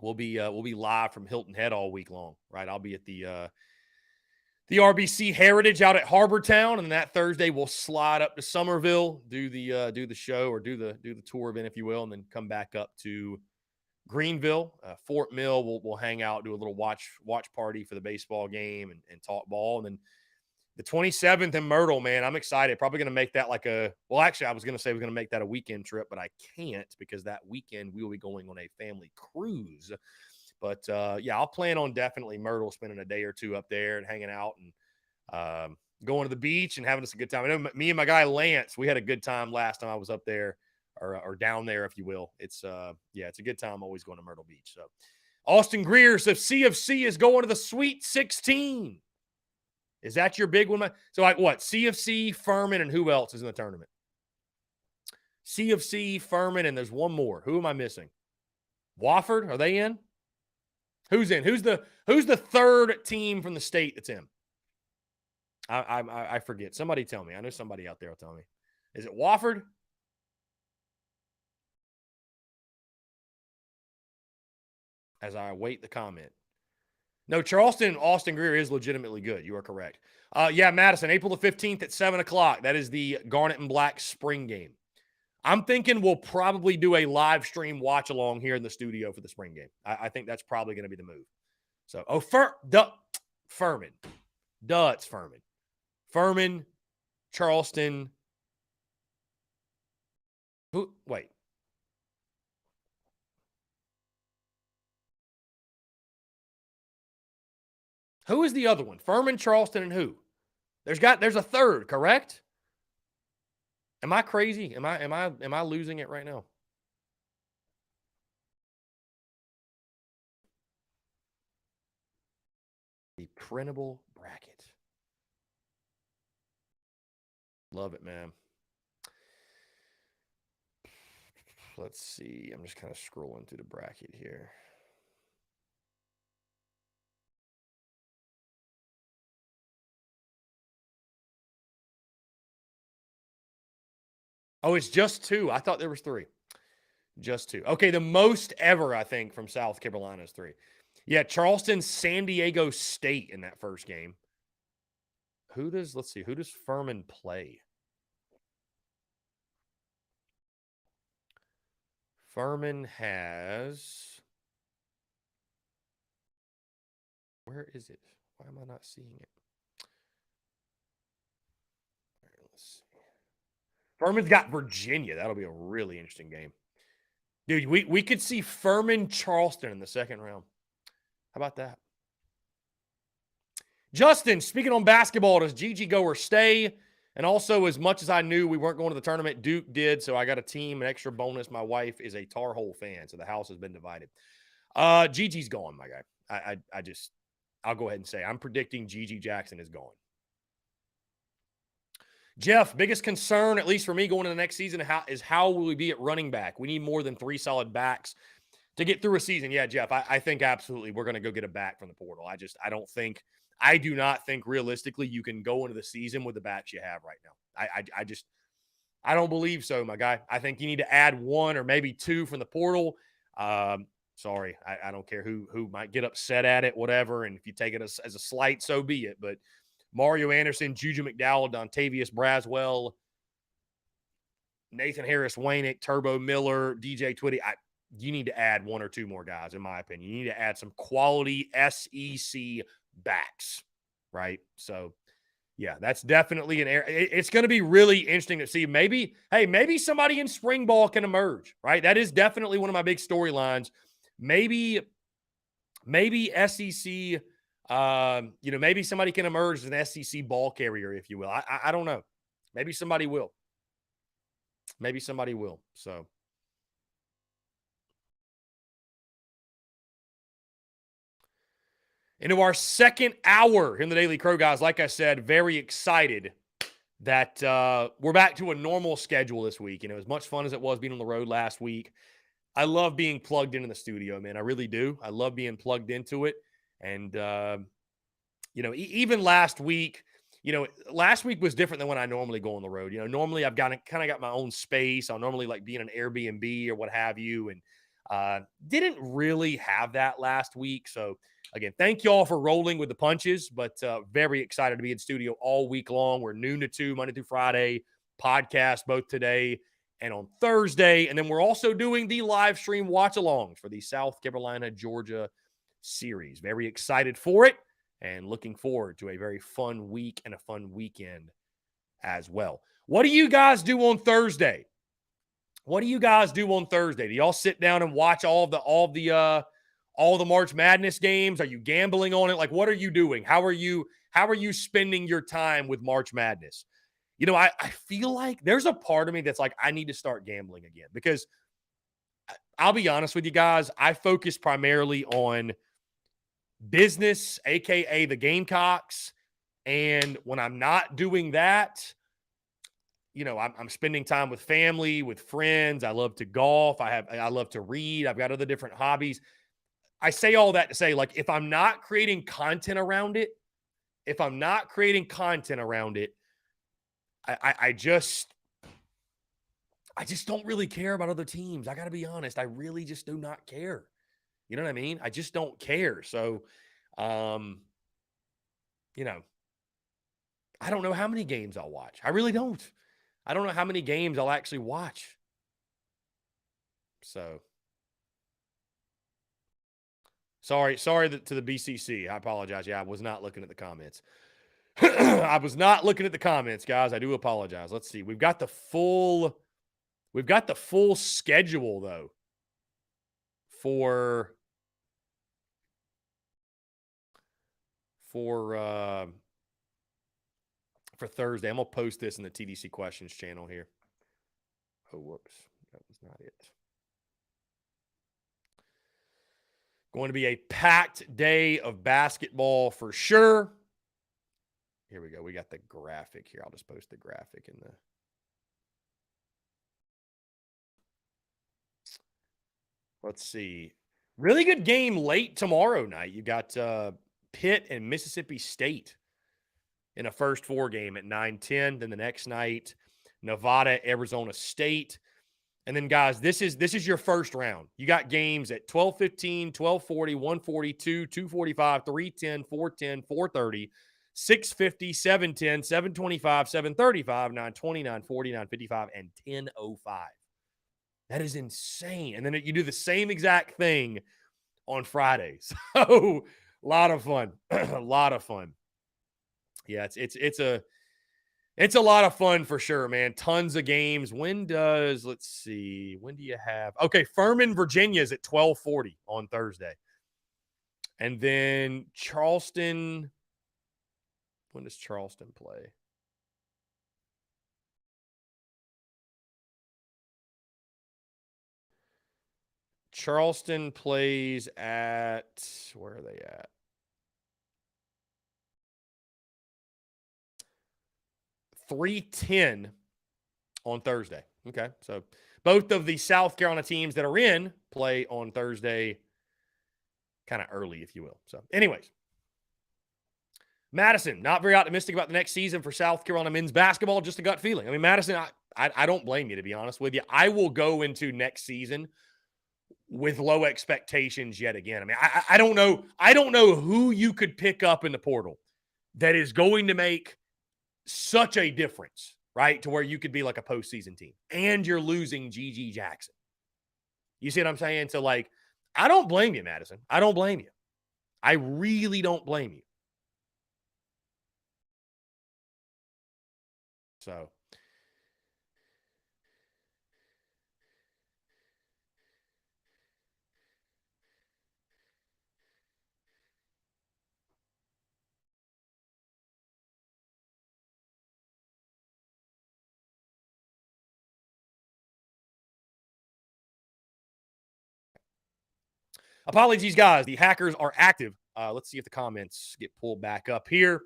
We'll be live from Hilton Head all week long, right? I'll be at the RBC Heritage out at Harbor Town, and that Thursday we'll slide up to Somerville, do the show or do the tour event, if you will, and then come back up to Greenville, Fort Mill. We'll hang out, do a little watch party for the baseball game and talk ball, and then the 27th in Myrtle, man, I'm excited. Probably going to make that actually, I was going to say we're going to make that a weekend trip, but I can't because that weekend we will be going on a family cruise. But, yeah, I'll plan on definitely Myrtle, spending a day or two up there and hanging out and going to the beach and having us a good time. I know me and my guy Lance, we had a good time last time I was up there or down there, if you will. It's a good time always going to Myrtle Beach. So Austin Greer says CFC is going to the Sweet 16. Is that your big one? So, like what? CFC, Furman, and who else is in the tournament? CFC, Furman, and there's one more. Who am I missing? Wofford, are they in? Who's in? Who's the third team from the state that's in? I forget. Somebody tell me. I know somebody out there will tell me. Is it Wofford? As I await the comment. No, Charleston, Austin Greer is legitimately good. You are correct. Yeah, Madison, April the 15th at 7 o'clock. That is the Garnet and Black spring game. I'm thinking we'll probably do a live stream watch along here in the studio for the spring game. I think that's probably going to be the move. So, Furman. It's Furman. Furman, Charleston. Wait. Who is the other one? Furman, Charleston, and who? There's a third, correct? Am I crazy? Am I losing it right now? The printable bracket. Love it, man. Let's see. I'm just kind of scrolling through the bracket here. Oh, it's just 2. I thought there was 3. Just 2. Okay, the most ever, I think, from South Carolina is 3. Yeah, Charleston, San Diego State in that first game. Let's see, who does Furman play? Furman has, where is it? Why am I not seeing it? All right, let's see. Furman's got Virginia. That'll be a really interesting game. Dude, we could see Furman Charleston in the second round. How about that? Justin, speaking on basketball, does Gigi go or stay? And also, as much as I knew we weren't going to the tournament, Duke did, so I got a team, an extra bonus. My wife is a Tar Heel fan, so the house has been divided. Gigi's gone, my guy. I'll go ahead and say I'm predicting Gigi Jackson is gone. Jeff, biggest concern, at least for me going into the next season, is how will we be at running back? We need more than 3 solid backs to get through a season. Yeah, Jeff, I think absolutely we're going to go get a back from the portal. I do not think realistically you can go into the season with the backs you have right now. I don't believe so, my guy. I think you need to add 1 or maybe 2 from the portal. Sorry, I don't care who might get upset at it, whatever. And if you take it as a slight, so be it. But Mario Anderson, Juju McDowell, Dontavius Braswell, Nathan Harris, Wainick, Turbo Miller, DJ Twitty. You need to add 1 or 2 more guys, in my opinion. You need to add some quality SEC backs, right? So, yeah, that's definitely an area. It's going to be really interesting to see. Maybe somebody in spring ball can emerge, right? That is definitely one of my big storylines. Maybe SEC. Maybe somebody can emerge as an SEC ball carrier, if you will. I don't know. Maybe somebody will. So, into our second hour in the Daily Crow, guys. Like I said, very excited that we're back to a normal schedule this week. As much fun as it was being on the road last week, I love being plugged into the studio, man. I really do. I love being plugged into it. And, even last week, last week was different than when I normally go on the road. Normally I've kind of got my own space. I'll normally like be in an Airbnb or what have you. And didn't really have that last week. So again, thank you all for rolling with the punches, but very excited to be in studio all week long. We're noon to 2, Monday through Friday, podcast both today and on Thursday. And then we're also doing the live stream watch-alongs for the South Carolina-Georgia series. Very excited for it and looking forward to a very fun week and a fun weekend as well. What do you guys do on Thursday? Do y'all sit down and watch all the March Madness games? Are you gambling on it? Like, what are you doing? How are you spending your time with March Madness? I feel like there's a part of me that's like, I need to start gambling again, because I'll be honest with you guys. I focus primarily on business, AKA the Gamecocks. And when I'm not doing that, I'm spending time with family, with friends. I love to golf. I love to read. I've got other different hobbies. I say all that to say, like, if I'm not creating content around it, I just don't really care about other teams. I got to be honest. I really just do not care. You know what I mean? I just don't care. So, I don't know how many games I'll watch. I really don't. I don't know how many games I'll actually watch. So, sorry to the BCC. I apologize. Yeah, I was not looking at the comments. I was not looking at the comments, guys. I do apologize. Let's see. We've got the full schedule though for Thursday. I'm going to post this in the TDC questions channel here. Oh, whoops. That was not it. Going to be a packed day of basketball for sure. Here we go. We got the graphic here. I'll just post the graphic in the. Let's see. Really good game late tomorrow night. You got Pitt and Mississippi State in a first 4 game at 9:10. Then the next night, Nevada, Arizona State. And then, guys, this is your first round. You got games at 12:15, 12:40, 1:42, 2:45, 3:10, 4:10, 4:30, 6:50, 7:10, 7:25, 7:35, 9:20, 9:40, 9:55, and 10:05. That is insane. And then you do the same exact thing on Friday. So, a lot of fun. A lot of fun. Yeah, it's a lot of fun for sure, man. Tons of games. Let's see. When do you have? Okay, Furman, Virginia is at 12:40 on Thursday. And then Charleston. When does Charleston play? Charleston plays at, where are they at? 3:10 on Thursday. Okay, so both of the South Carolina teams that are in play on Thursday kind of early, if you will. So anyways, Madison, not very optimistic about the next season for South Carolina men's basketball, just a gut feeling. I mean, Madison, I don't blame you, to be honest with you. I will go into next season with low expectations yet again. I mean, I don't know. I don't know who you could pick up in the portal that is going to make such a difference, right? To where you could be like a postseason team and you're losing G.G. Jackson. You see what I'm saying? So, like, I don't blame you, Madison. I don't blame you. I really don't blame you. So, apologies, guys. The hackers are active. Let's see if the comments get pulled back up here.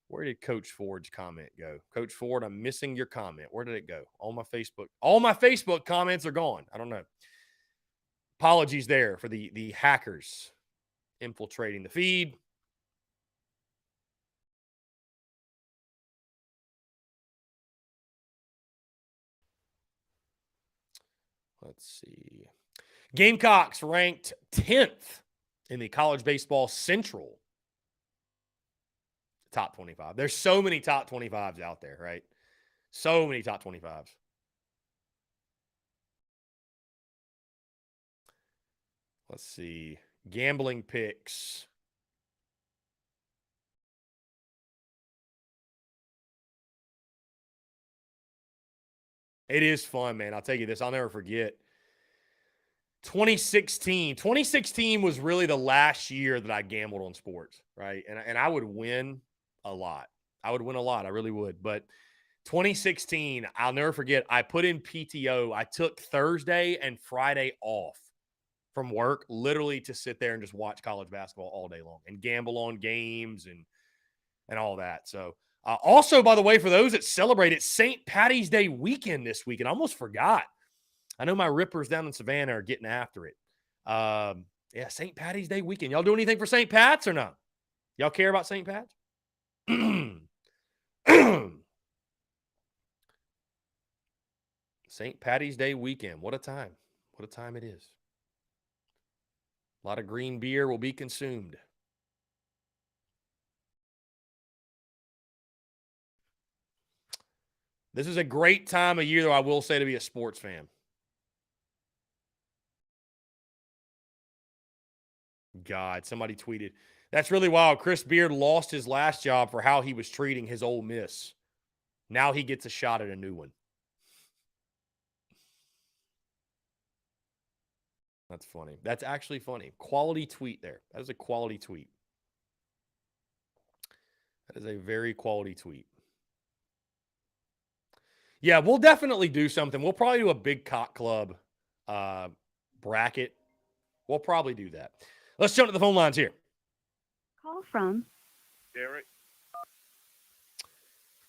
Where did Coach Ford's comment go? Coach Ford, I'm missing your comment. Where did it go? All my Facebook comments are gone. I don't know. Apologies there for the hackers infiltrating the feed. Let's see. Gamecocks ranked 10th in the college baseball central top 25. There's so many top 25s out there, right? So many top 25s. Let's see. Gambling picks. It is fun, man. I'll tell you this. I'll never forget. 2016 was really the last year that I gambled on sports, right? And I would win a lot. I really would. But 2016, I'll never forget, I put in PTO. I took Thursday and Friday off from work literally to sit there and just watch college basketball all day long and gamble on games and all that. So also, by the way, for those that celebrate, it's St. Patty's Day weekend this week, and I almost forgot. I know my Rippers down in Savannah are getting after it. Yeah, St. Patty's Day weekend. Y'all do anything for St. Pat's or not? Y'all care about St. Pat's? St. Patty's Day weekend. What a time. What a time it is. A lot of green beer will be consumed. This is a great time of year, though, I will say, to be a sports fan. God, somebody tweeted, that's really wild. Chris Beard lost his last job for how he was treating his Ole Miss. Now he gets a shot at a new one. That's funny. That's actually funny. Quality tweet there. That is a quality tweet. That is a very quality tweet. Yeah, we'll definitely do something. We'll probably do a Big Cock Club bracket. We'll probably do that. Let's jump to the phone lines here. Call from Derek.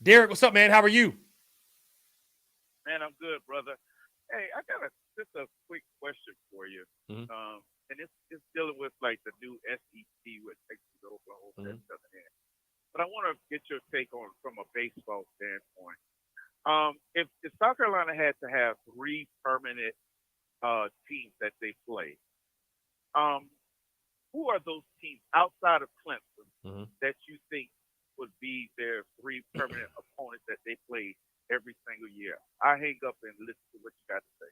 Derek, what's up, man? How are you? Man, I'm good, brother. Hey, I got just a quick question for you. Mhm. And it's dealing with like the new SEC with Texas, Oklahoma, Mhm. and stuff in. But I want to get your take on from a baseball standpoint. If South Carolina had to have 3 permanent teams that they play, who are those teams outside of Clemson Mhm. that you think would be their 3 permanent opponents that they play every single year? I hang up and listen to what you got to say.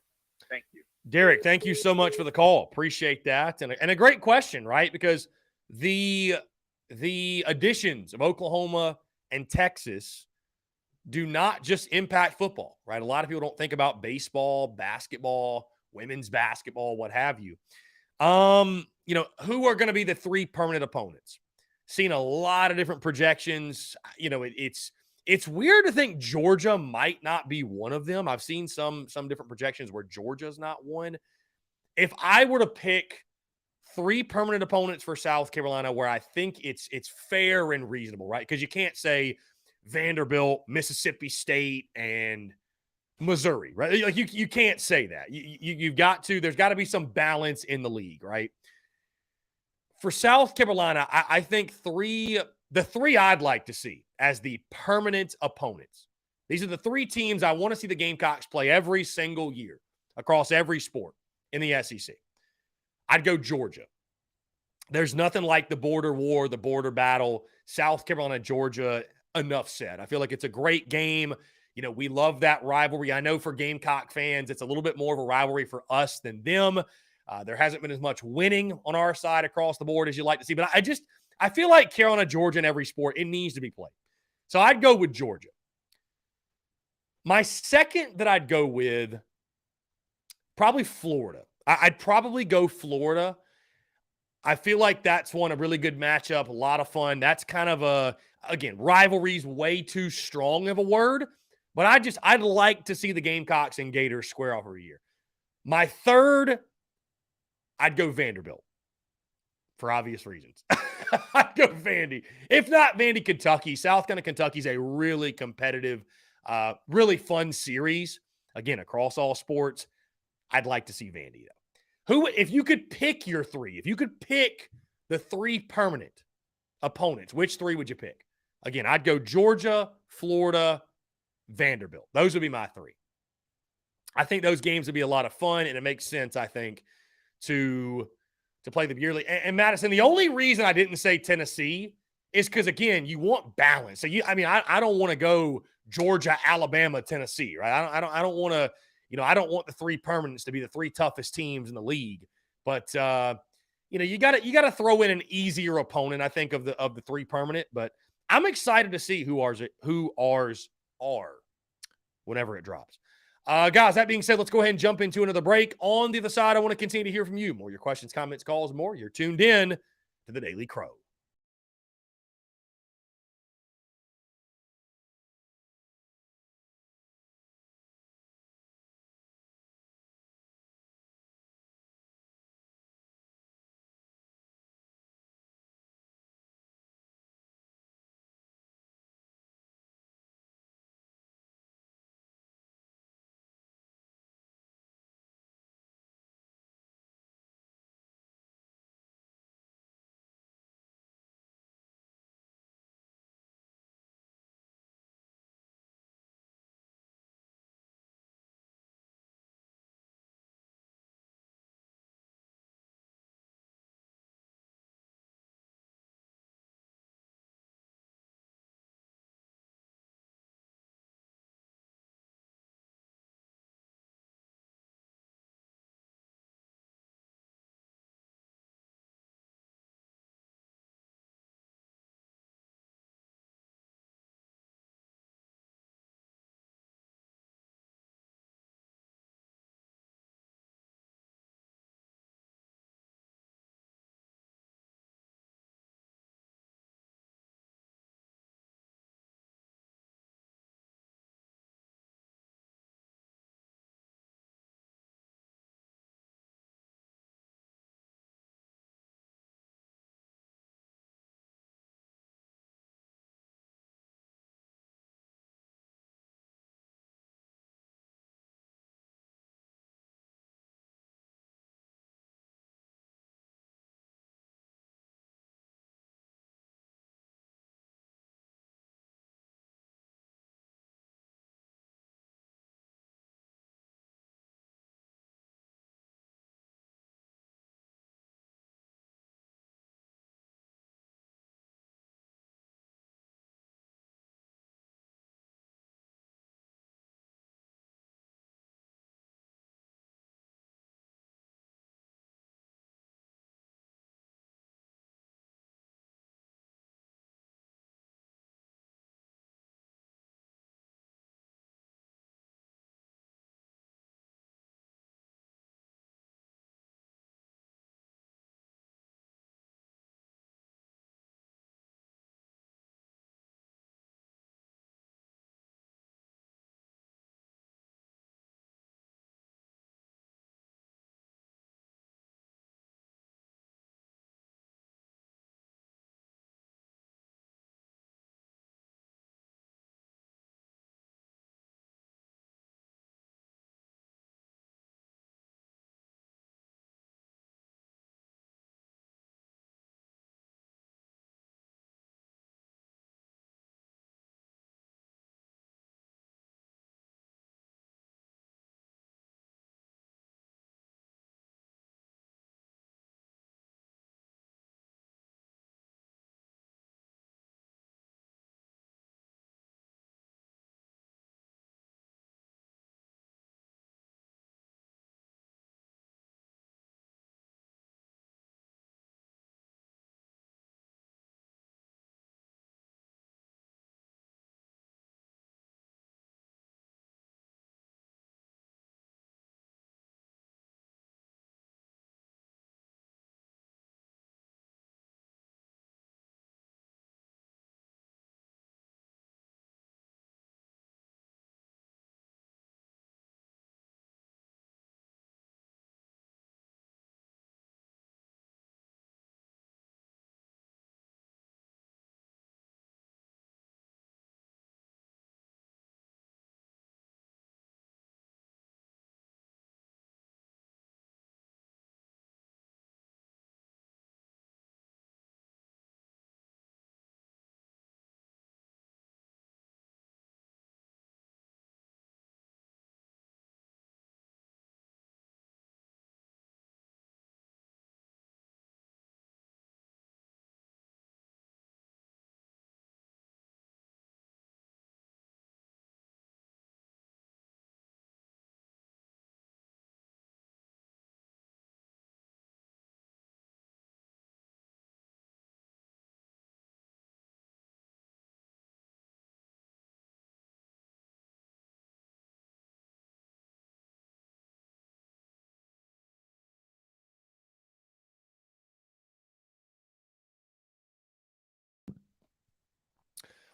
Thank you. Derek, thank you so much for the call. Appreciate that. And a great question, right? Because the additions of Oklahoma and Texas do not just impact football, right? A lot of people don't think about baseball, basketball, women's basketball, what have you. Who are going to be the 3 permanent opponents? Seen a lot of different projections. It's weird to think Georgia might not be one of them. I've seen some different projections where Georgia's not one. If I were to pick 3 permanent opponents for South Carolina where I think it's fair and reasonable, right? Because you can't say Vanderbilt, Mississippi State, and Missouri, right? Like you can't say that. You've got to. There's got to be some balance in the league, right? For South Carolina, I think the 3 I'd like to see as the permanent opponents. These are the 3 teams I want to see the Gamecocks play every single year across every sport in the SEC. I'd go Georgia. There's nothing like the border war, the border battle. South Carolina, Georgia, enough said. I feel like it's a great game. We love that rivalry. I know for Gamecock fans, it's a little bit more of a rivalry for us than them. There hasn't been as much winning on our side across the board as you like to see. But I feel like Carolina, Georgia in every sport, it needs to be played. So I'd go with Georgia. My second that I'd go with, probably Florida. I'd probably go Florida. I feel like that's a really good matchup, a lot of fun. That's kind of again, rivalry's way too strong of a word, but I'd like to see the Gamecocks and Gators square off every year. My third, I'd go Vanderbilt for obvious reasons. I'd go Vandy. If not Vandy, Kentucky. South Carolina, Kentucky is a really competitive, really fun series. Again, across all sports. I'd like to see Vandy, though. If you could pick your 3, if you could pick the 3 permanent opponents, which 3 would you pick? Again, I'd go Georgia, Florida, Vanderbilt. Those would be my 3. I think those games would be a lot of fun, and it makes sense, I think, to play the yearly. And Madison, the only reason I didn't say Tennessee is because, again, you want balance. So I don't want to go Georgia, Alabama, Tennessee, right? I don't want to, I don't want the three permanents to be the three toughest teams in the league. But you got to throw in an easier opponent, I think, of the three permanent. But I'm excited to see who ours are whenever it drops. Guys, that being said, let's go ahead and jump into another break. On the other side, I want to continue to hear from you. More your questions, comments, calls, more. You're tuned in to the Daily Crow.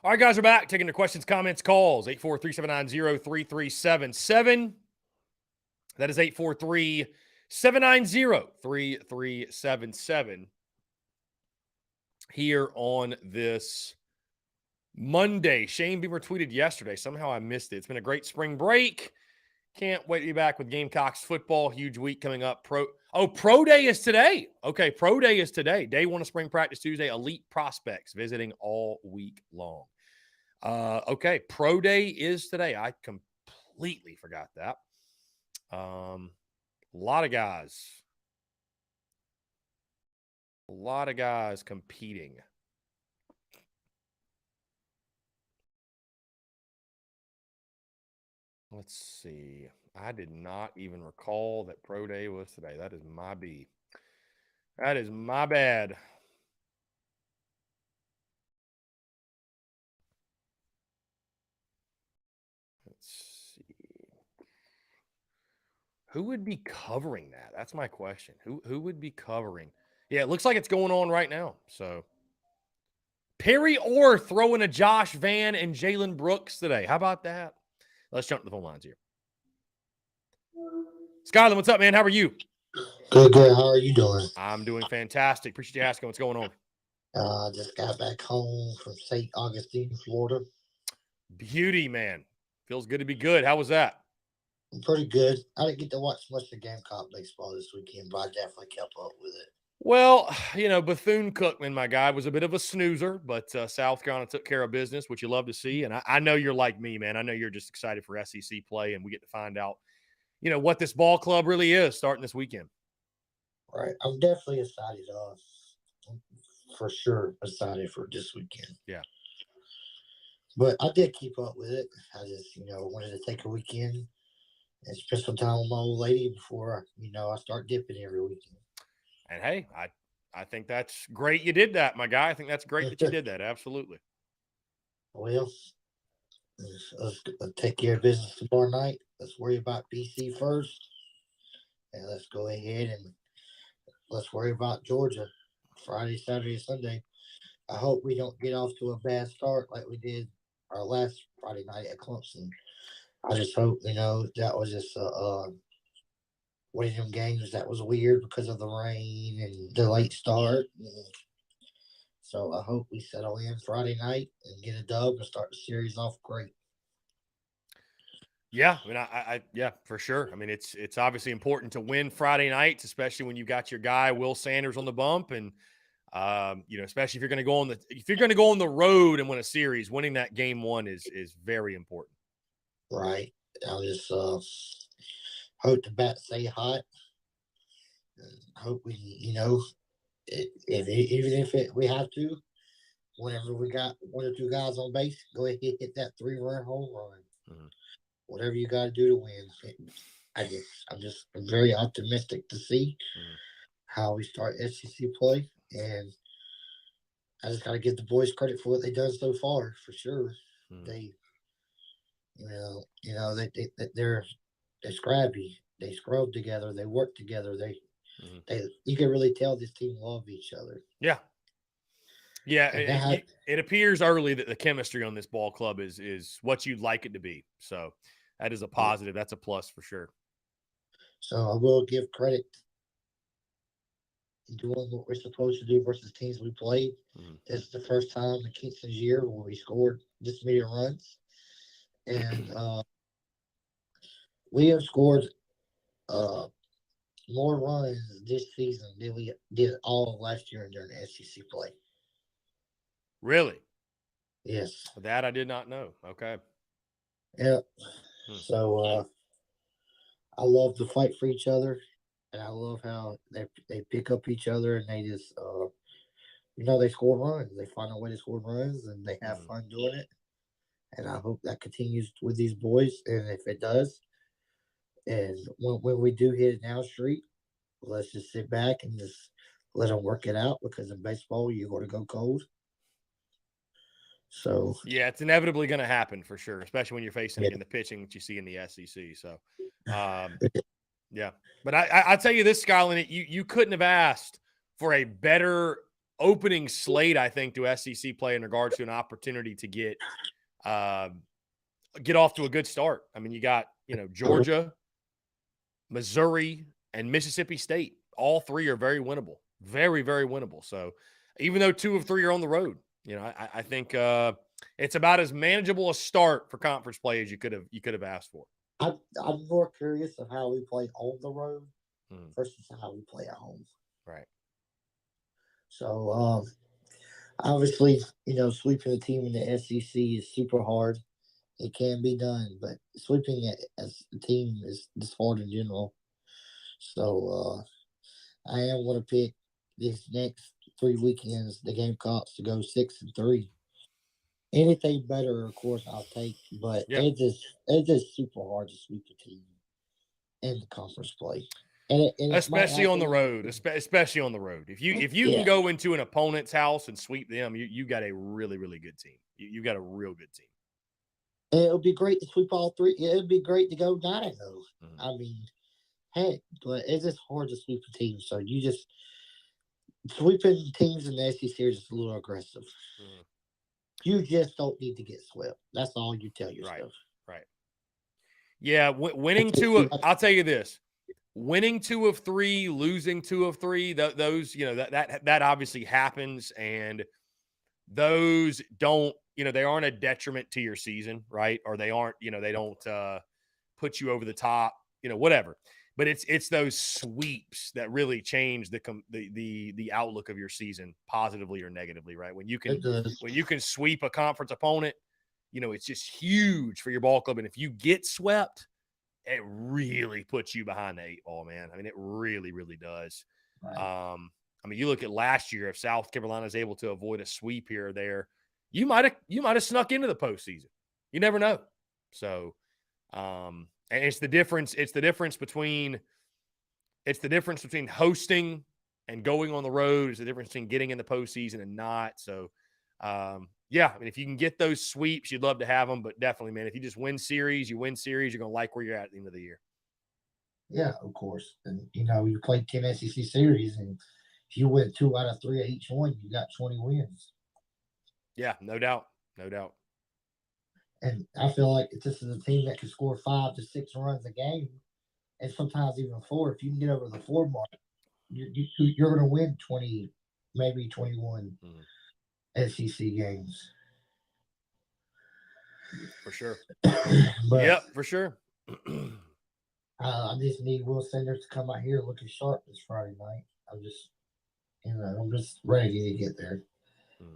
All right, guys, we're back. Taking your questions, comments, calls. 843-790-3377. That is 843-790-3377. Here on this Monday. Shane Beamer tweeted yesterday. Somehow I missed it. It's been a great spring break. Can't wait to be back with Gamecocks football. Huge week coming up. Pro Day is today. Okay, Pro Day is today. Day 1 of spring practice Tuesday. Elite prospects visiting all week long. Okay, Pro Day is today. I completely forgot that. A lot of guys competing. Let's see. I did not even recall that Pro Day was today. That is my B. That is my bad. Let's see. Who would be covering that? That's my question. Who would be covering? Yeah, it looks like it's going on right now. So Perry Orr throwing a Josh Van and Jalen Brooks today. How about that? Let's jump to the phone lines here. Skyland, what's up, man? How are you? Good. How are you doing? I'm doing fantastic. Appreciate you asking. What's going on? Just got back home from St. Augustine, Florida. Beauty, man. Feels good to be good. How was that? Pretty good. I didn't get to watch much of Gamecock baseball this weekend, but I definitely kept up with it. Well, Bethune-Cookman, my guy, was a bit of a snoozer, but South Carolina took care of business, which you love to see. And I know you're like me, man. I know you're just excited for SEC play, and we get to find out, what this ball club really is starting this weekend. Right. I'm definitely excited. For sure excited for this weekend. Yeah. But I did keep up with it. I just, wanted to take a weekend and spend some time with my old lady before, I start dipping every weekend. And hey, I think that's great you did that, my guy. I think that's great that you did that. Absolutely. Well, let's take care of business tomorrow night. Let's worry about BC first. And let's go ahead and let's worry about Georgia Friday, Saturday, Sunday. I hope we don't get off to a bad start like we did our last Friday night at Clemson. I just hope, that was just one of them games that was weird because of the rain and the late start. So I hope we settle in Friday night and get a dub and start the series off great. Yeah, yeah, for sure. I mean, it's obviously important to win Friday nights, especially when you got your guy Will Sanders on the bump, and especially if you're going to go on the road and win a series, winning that game 1 is very important. Right. I just hope the bats stay hot. Hope we, we have to, whenever we got 1 or 2 guys on base, go ahead and hit that 3-run home run. Mm-hmm. Whatever you got to do to win. I'm very optimistic to see how we start SEC play, and I just got to give the boys credit for what they've done so far, for sure. They, they're scrappy. They scrub together. They work together. You can really tell this team love each other. Yeah. Yeah. It appears early that the chemistry on this ball club is what you'd like it to be. So that is a positive. That's a plus for sure. So I will give credit to doing what we're supposed to do versus teams we played. This is the first time in Kingston's year where we scored this many runs. And we have scored more runs this season than we did all of last year during the SEC play. Really? Yes. That I did not know. Okay. Yeah. So I love to fight for each other, and I love how they pick up each other, and they just they score runs. They find a way to score runs, and they have fun doing it. And I hope that continues with these boys. And if it does, and when we do hit an out streak, let's just sit back and just let them work it out, because in baseball, you're going to go cold. So yeah, it's inevitably going to happen for sure, especially when you're facing in the pitching that you see in the SEC. So, yeah. But I tell you this, Skyland, you couldn't have asked for a better opening slate, I think, to SEC play in regards to an opportunity to get off to a good start. I mean, you got, Georgia, Missouri, and Mississippi State. All three are very winnable, very, very winnable. So even though 2 of 3 are on the road, I think it's about as manageable a start for conference play as you could have asked for. I'm more curious of how we play on the road versus how we play at home. Right. So obviously, sweeping a team in the SEC is super hard. It can be done, but sweeping it as a team is just hard in general. So I am going to pick these next 3 weekends, the Gamecocks, to go 6-3. Anything better, of course, I'll take. But it's just super hard to sweep a team in the conference play, and especially on the road. Especially on the road. If you can go into an opponent's house and sweep them, you got a really, really good team. You got a real good team. And it would be great to sweep all 3. It would be great to go 9-0. I mean, heck, but it's just hard to sweep a team. So you just sweeping teams in the SEC are just a little aggressive. You just don't need to get swept. That's all you tell yourself. Right. Yeah, winning 2 of, I'll tell you this. Winning 2 of 3, losing 2 of 3, those, that obviously happens, and those don't, they aren't a detriment to your season, right? Or they aren't, they don't put you over the top, whatever. But it's those sweeps that really change the outlook of your season positively or negatively, right? When you can sweep a conference opponent, it's just huge for your ball club. And if you get swept, it really puts you behind the 8 ball, man. I mean, it really, really does. Right. I mean, you look at last year, if South Carolina is able to avoid a sweep here or there, you might have snuck into the postseason. You never know. So, and it's the difference between hosting and going on the road. It's the difference between getting in the postseason and not. So, I mean, if you can get those sweeps, you'd love to have them. But definitely, man, if you just win series, you're going to like where you're at the end of the year. Yeah, of course. And, you played 10 SEC series, and if you win 2 out of 3 of each one, you got 20 wins. Yeah, no doubt. And I feel like if this is a team that can score 5 to 6 runs a game, and sometimes even 4, if you can get over the 4 mark, you're going to win 20, maybe 21 SEC games. For sure. But, for sure. I just need Will Sanders to come out here looking sharp this Friday night. I'm just ready to get there.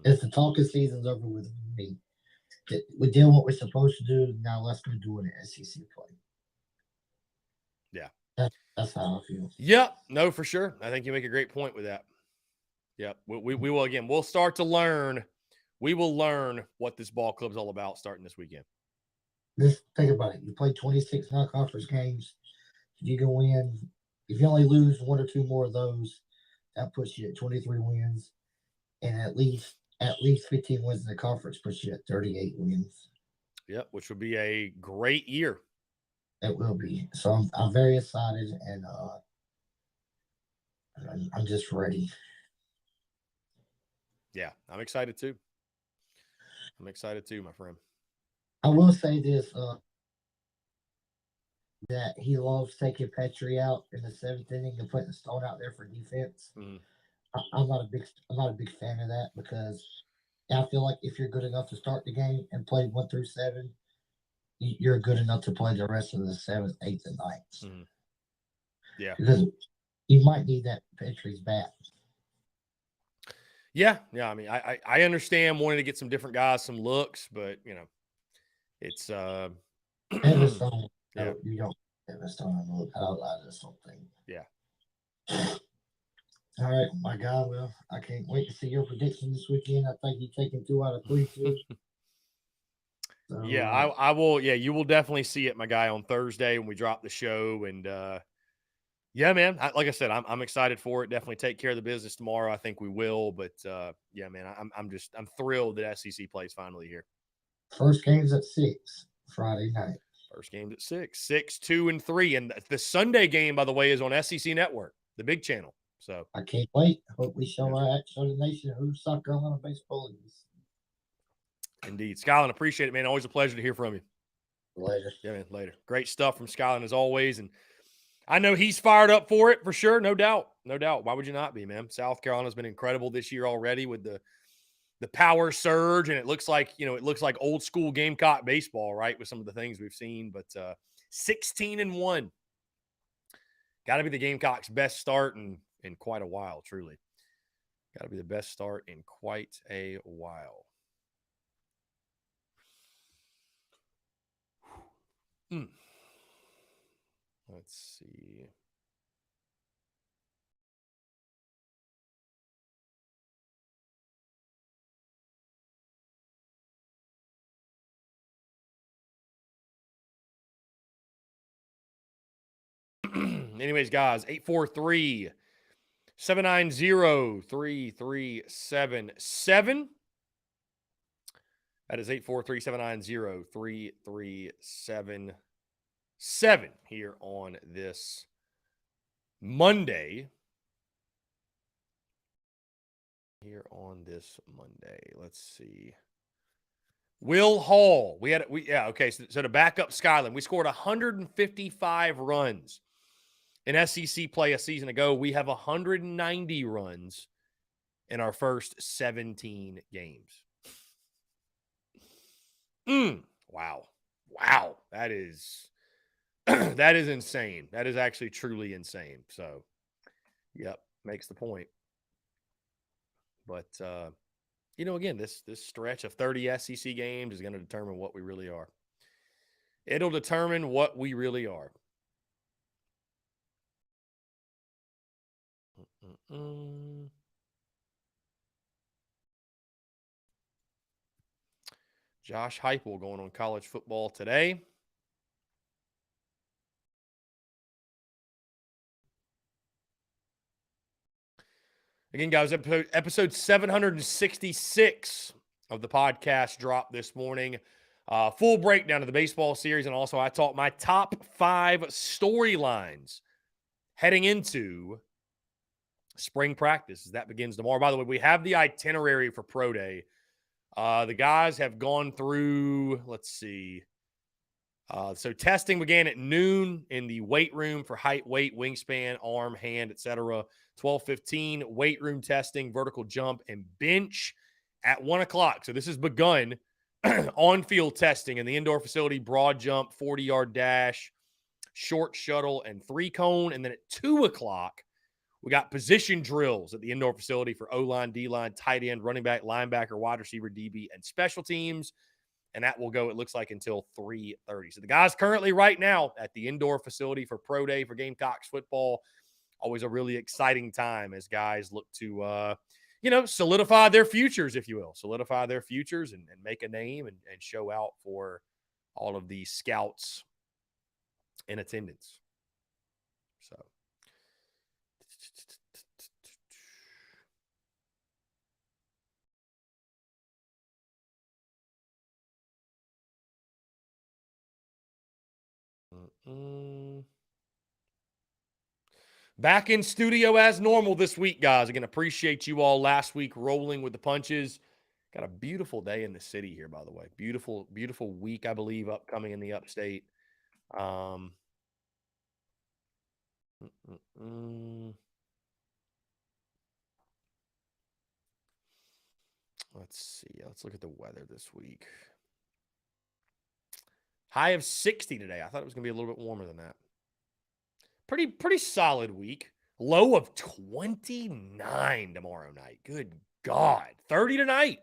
If the talking season's over with me, we did what we're supposed to do. Now let's go do it in SEC play. Yeah, that's how I feel. Yeah, no, for sure. I think you make a great point with that. Yeah, we will again. We'll start to learn. We will learn what this ball club's all about starting this weekend. Just think about it. You play 26 non-conference games. If you can win, if you only lose 1 or 2 more of those, that puts you at 23 wins, and at least 15 wins in the conference puts you at 38 wins. Yep, which would be a great year. It will be. So I'm very excited, and I'm just ready. Yeah, I'm excited too. My friend. I will say this, that he loves taking Petrie out in the 7th inning and putting Stone out there for defense. I'm not a big fan of that, because I feel like if you're good enough to start the game and play 1 through 7, you're good enough to play the rest of the 7th, 8th, and 9th. Yeah, because you might need that Petrie's bat. Yeah. I mean, I understand wanting to get some different guys some looks, but it's Stone, yeah. You don't have Stone on the look. I just don't think. Yeah. All right, my guy. Well, I can't wait to see your prediction this weekend. I think you're taking 2 out of 3 too. So, yeah, I will. Yeah, you will definitely see it, my guy, on Thursday when we drop the show. And yeah, man, like I said, I'm excited for it. Definitely take care of the business tomorrow. I think we will. But yeah, man, I'm thrilled that SEC plays finally here. First game's at 6 Friday night. First game's at 6, 2 and 3, and the Sunday game, by the way, is on SEC Network, the big channel. So I can't wait. I hope we show the nation who South Carolina baseball is. indeed, Skyline, appreciate it, man. Always a pleasure to hear from you. Later. Yeah, man, later. Great stuff from Skyline as always, and I know he's fired up for it for sure, no doubt, no doubt. Why would you not be, man? South Carolina's been incredible this year already with the power surge, and it looks like old school Gamecock baseball, right? With some of the things we've seen, but 16-1, got to be the Gamecocks' best start in quite a while. Truly, got to be the best start in quite a while. Let's see. Anyways, guys, 843-790-3377. That is 843-790-3377 here on this Monday. Let's see. Will Hall. Okay. So to back up Skyland, we scored 155 runs in SEC play a season ago. We have 190 runs in our first 17 games. Wow. That is that is insane. That is actually truly insane. So, yep, makes the point. But again, this stretch of 30 SEC games is going to determine what we really are. It'll determine what we really are. Josh Heupel going on College Football Today. Again, guys, episode 766 of the podcast dropped this morning. Full breakdown of the baseball series, and also I taught my top 5 storylines heading into spring practice as that begins tomorrow. By the way, we have the itinerary for Pro Day. The guys have gone through, let's see. So testing began at noon in the weight room for height, weight, wingspan, arm, hand, etc. 12:15, weight room testing, vertical jump, and bench at 1 o'clock. So this has begun on-field testing in the indoor facility, broad jump, 40-yard dash, short shuttle, and 3-cone. And then at 2 o'clock, we got position drills at the indoor facility for O-line, D-line, tight end, running back, linebacker, wide receiver, DB, and special teams. And that will go, it looks like, until 3:30. So the guys currently right now at the indoor facility for Pro Day for Gamecocks football. Always a really exciting time as guys look to, solidify their futures, if you will. Solidify their futures and make a name and show out for all of the scouts in attendance. So. Back in studio as normal this week, guys. Again, appreciate you all last week rolling with the punches. Got a beautiful day in the city here, by the way. Beautiful, beautiful week, I believe, upcoming in the upstate. Let's see. Let's look at the weather this week. High of 60 today. I thought it was going to be a little bit warmer than that. Pretty solid week. Low of 29 tomorrow night. Good God. 30 tonight.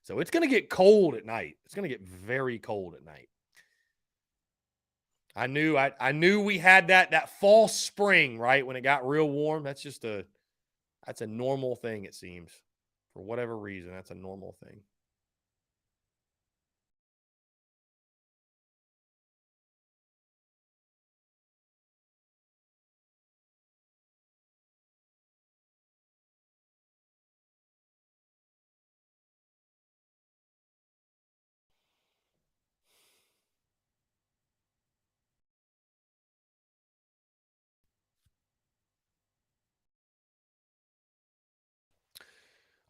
So it's going to get cold at night. It's going to get very cold at night. I knew we had that false spring, right? When it got real warm. That's a normal thing, it seems. For whatever reason, that's a normal thing.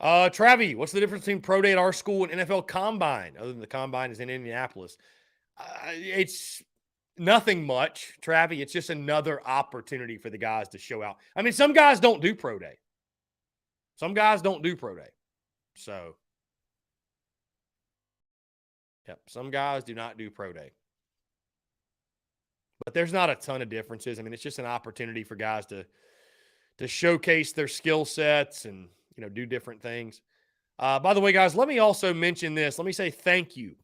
Travi, what's the difference between pro day at our school and NFL Combine, other than the Combine is in Indianapolis? It's nothing much, Travi. It's just another opportunity for the guys to show out. I mean, some guys don't do pro day. Some guys don't do pro day. So, yep, some guys do not do pro day. But there's not a ton of differences. I mean, it's just an opportunity for guys to showcase their skill sets and, do different things. By the way, guys, let me also mention this. Let me say thank you.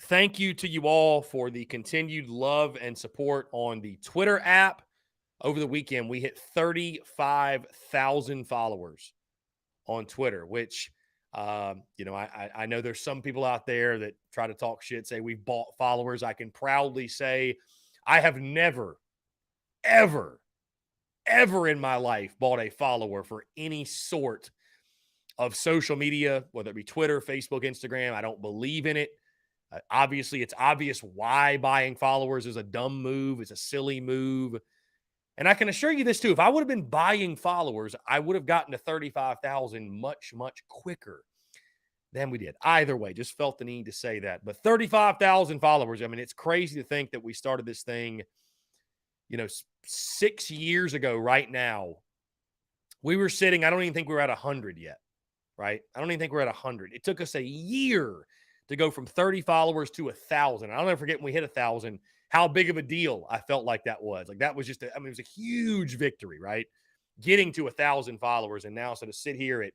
Thank you to you all for the continued love and support on the Twitter app. Over the weekend, we hit 35,000 followers on Twitter, which, I know there's some people out there that try to talk shit, say we've bought followers. I can proudly say I have never, ever in my life bought a follower for any sort of social media, whether it be Twitter, Facebook, Instagram. I don't believe in it. Obviously, it's obvious why buying followers is a dumb move. It's a silly move. And I can assure you this too. If I would have been buying followers, I would have gotten to 35,000 much, much quicker than we did. Either way, just felt the need to say that. But 35,000 followers, I mean, it's crazy to think that we started this thing, 6 years ago right now. We were sitting, I don't even think we were at 100 yet, right? I don't even think we're at 100. It took us a year to go from 30 followers to 1,000. I'll never forget when we hit 1,000, how big of a deal I felt like that was. Like that was just, it was a huge victory, right? Getting to 1,000 followers. And now, so to sit here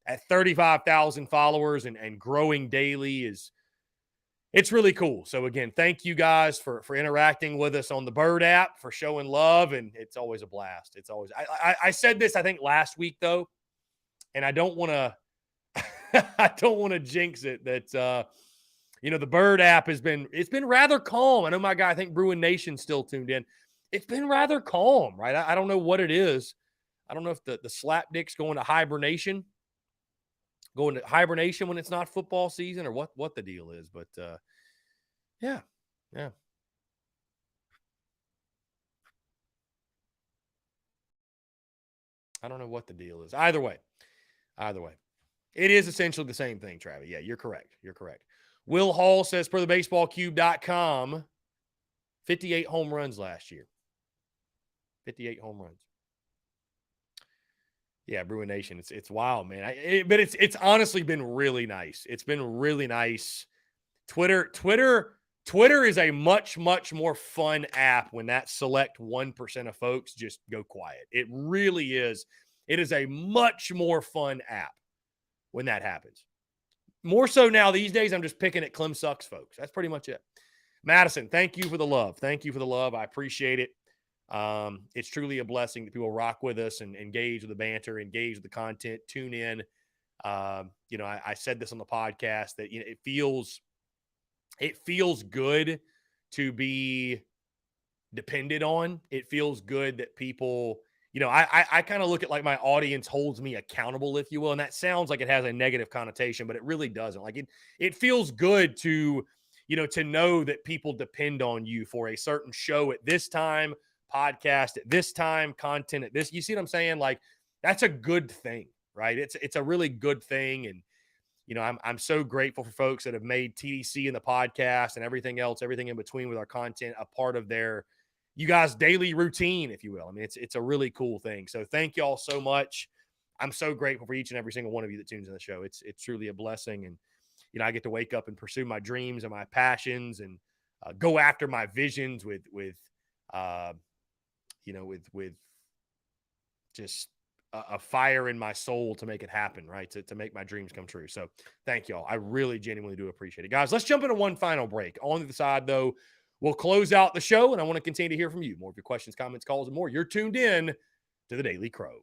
at 35,000 followers and growing daily it's really cool. So again, thank you guys for interacting with us on the Bird app, for showing love. And it's always a blast. It's always, I said this, I think last week though, and I don't want to, I don't want to jinx it that, the Bird app it's been rather calm. I know my guy, I think Bruin Nation still tuned in. It's been rather calm, right? I don't know what it is. I don't know if the slapdick's going to hibernation when it's not football season, or what the deal is. But yeah. I don't know what the deal is. Either way. It is essentially the same thing, Travis. Yeah, you're correct. Will Hall says, per thebaseballcube.com, 58 home runs last year. 58 home runs. Yeah, Bruin Nation. It's wild, man. But it's honestly been really nice. It's been really nice. Twitter is a much, much more fun app when that select 1% of folks just go quiet. It really is. It is a much more fun app when that happens. More so now these days, I'm just picking at Clem Sucks, folks. That's pretty much it. Madison, thank you for the love. I appreciate it. It's truly a blessing that people rock with us and engage with the banter, engage with the content, tune in. I said this on the podcast that it feels good to be depended on. It feels good that people, I kind of look at like my audience holds me accountable, if you will. And that sounds like it has a negative connotation, but it really doesn't. Like it feels good to, to know that people depend on you for a certain show at this time, podcast at this time, content at this. You see what I'm saying? Like that's a good thing, right? It's a really good thing. And, I'm so grateful for folks that have made TDC and the podcast and everything else, everything in between with our content, a part of their, you guys' daily routine, if you will. I mean, it's a really cool thing. So thank you all so much. I'm so grateful for each and every single one of you that tunes in the show. It's truly a blessing. And, I get to wake up and pursue my dreams and my passions and go after my visions with just a fire in my soul to make it happen, right? To make my dreams come true. So thank y'all. I really genuinely do appreciate it. Guys, let's jump into one final break. On the side, though, we'll close out the show, and I want to continue to hear from you. More of your questions, comments, calls, and more. You're tuned in to the Daily Crow.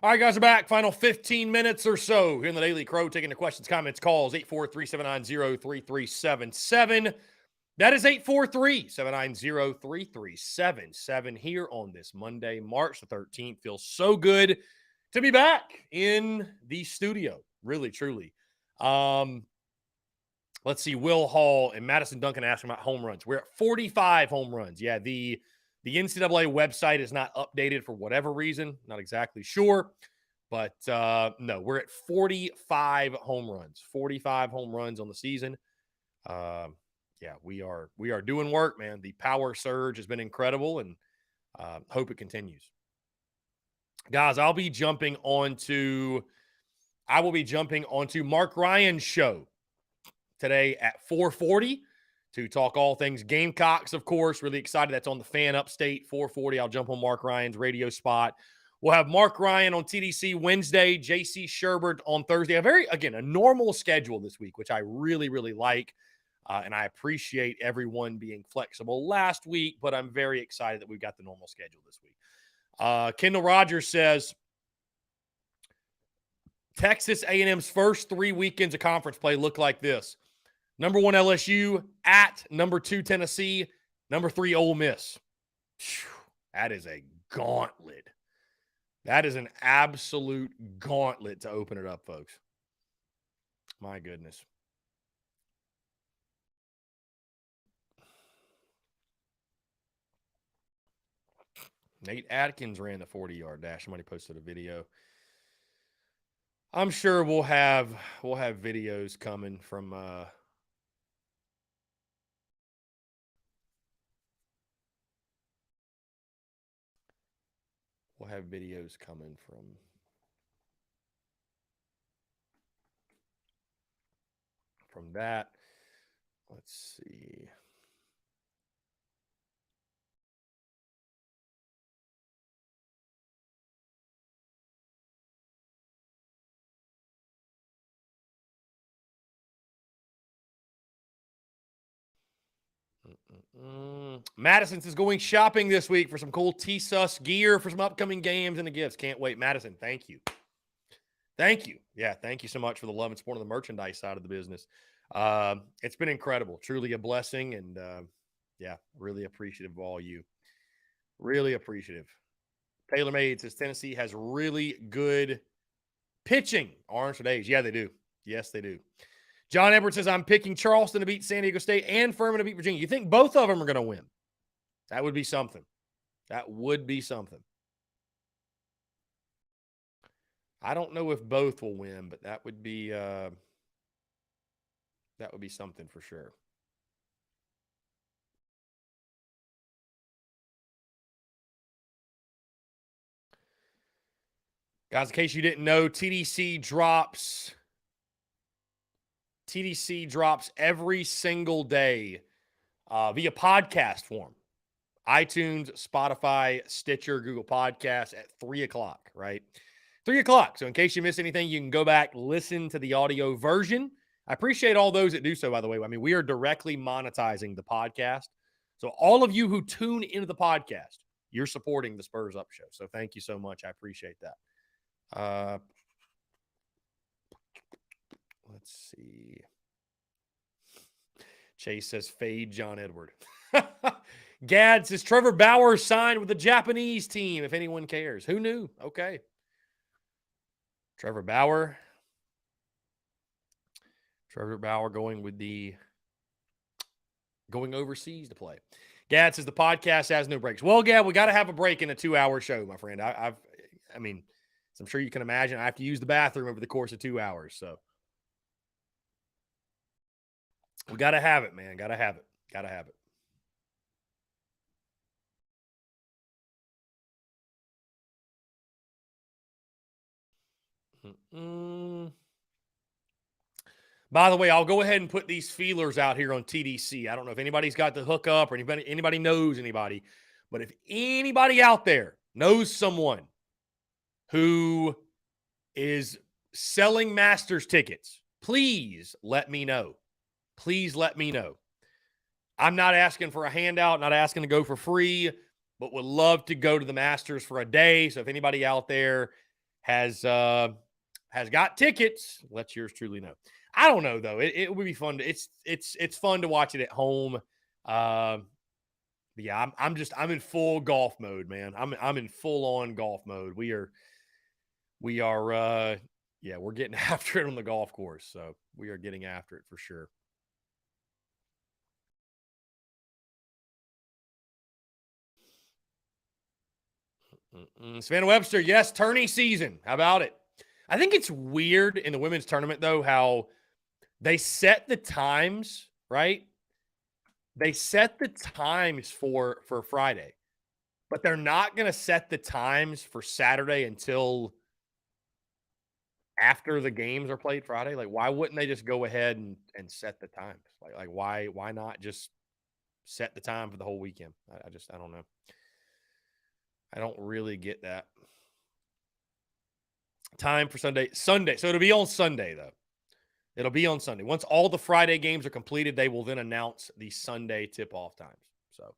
All right, guys, we're back. Final 15 minutes or so here in the Daily Crow, taking the questions, comments, calls, 843-790-3377. That is 843-790-3377 here on this Monday, March the 13th. Feels so good to be back in the studio. Really, truly. Let's see. Will Hall and Madison Duncan asking about home runs. We're at 45 home runs. Yeah, the NCAA website is not updated for whatever reason. Not exactly sure. But no, we're at 45 home runs. 45 home runs on the season. Yeah, we are doing work, man. The power surge has been incredible, and hope it continues. Guys, I will be jumping onto Mark Ryan's show today at 4:40 to talk all things Gamecocks, of course. Really excited. That's on the Fan Upstate, 4:40. I'll jump on Mark Ryan's radio spot. We'll have Mark Ryan on TDC Wednesday, JC Sherbert on Thursday. A normal schedule this week, which I really, really like. And I appreciate everyone being flexible last week, but I'm very excited that we've got the normal schedule this week. Kendall Rogers says, Texas A&M's first 3 weekends of conference play look like this. Number 1 LSU, at number 2 Tennessee, number 3 Ole Miss. Whew, that is a gauntlet. That is an absolute gauntlet to open it up, folks. My goodness. Nate Atkins ran the 40-yard dash. Somebody posted a video. I'm sure we'll have videos coming from that. Let's see. Madison is going shopping this week for some cool TSUS gear for some upcoming games and the gifts. Can't wait. Madison, thank you. Thank you. Yeah, thank you so much for the love and support on the merchandise side of the business. It's been incredible. Truly a blessing. And, yeah, really appreciative of all you. Really appreciative. TaylorMade says Tennessee has really good pitching. Orange for days. Yeah, they do. Yes, they do. John Edwards says, I'm picking Charleston to beat San Diego State and Furman to beat Virginia. You think both of them are going to win? That would be something. That would be something. I don't know if both will win, but that would be something for sure. Guys, in case you didn't know, TDC drops every single day via podcast form. iTunes, Spotify, Stitcher, Google Podcasts at 3 o'clock, right? 3 o'clock. So in case you miss anything, you can go back, listen to the audio version. I appreciate all those that do so, by the way. I mean, we are directly monetizing the podcast. So all of you who tune into the podcast, you're supporting the Spurs Up Show. So thank you so much. I appreciate that. Let's see. Chase says, fade John Edward. Gad says, Trevor Bauer signed with the Japanese team, if anyone cares. Who knew? Okay. Trevor Bauer going overseas to play. Gad says the podcast has no breaks. Well, Gad, we got to have a break in a 2-hour show, my friend. I mean, as I'm sure you can imagine, I have to use the bathroom over the course of 2 hours. So we got to have it, man. Got to have it. By the way, I'll go ahead and put these feelers out here on TDC. I don't know if anybody's got the hookup or anybody knows anybody, but if anybody out there knows someone who is selling Masters tickets, please let me know. Please let me know. I'm not asking for a handout, not asking to go for free, but would love to go to the Masters for a day. So if anybody out there has got tickets. Let yours truly know. I don't know though. It would be fun. It's fun to watch it at home. But yeah, I'm in full golf mode, man. I'm in full on golf mode. We are yeah, we're getting after it on the golf course. So we are getting after it for sure. Savannah Webster, yes, tourney season. How about it? I think it's weird in the women's tournament, though, how they set the times, right? They set the times for Friday, but they're not going to set the times for Saturday until after the games are played Friday. Like, why wouldn't they just go ahead and set the times? Like why not just set the time for the whole weekend? I don't know. I don't really get that. Time for Sunday. So it'll be on Sunday, though. It'll be on Sunday. Once all the Friday games are completed, they will then announce the Sunday tip-off times. So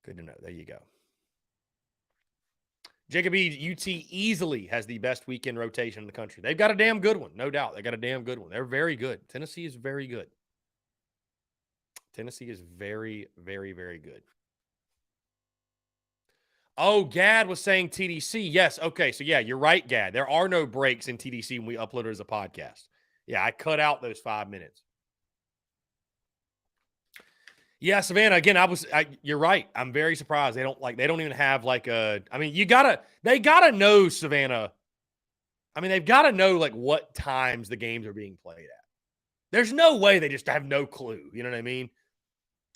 good to know. There you go. Jacob E. UT easily has the best weekend rotation in the country. They've got a damn good one, no doubt. They got a damn good one. They're very good. Tennessee is very good. Tennessee is very, very, very good. Oh, Gad was saying TDC. Yes. Okay. So, yeah, you're right, Gad. There are no breaks in TDC when we upload it as a podcast. Yeah, I cut out those 5 minutes. Yeah, Savannah, again, you're right. I'm very surprised. They don't even have like a, I mean, they gotta know, Savannah. I mean, they've got to know like what times the games are being played at. There's no way they just have no clue. You know what I mean?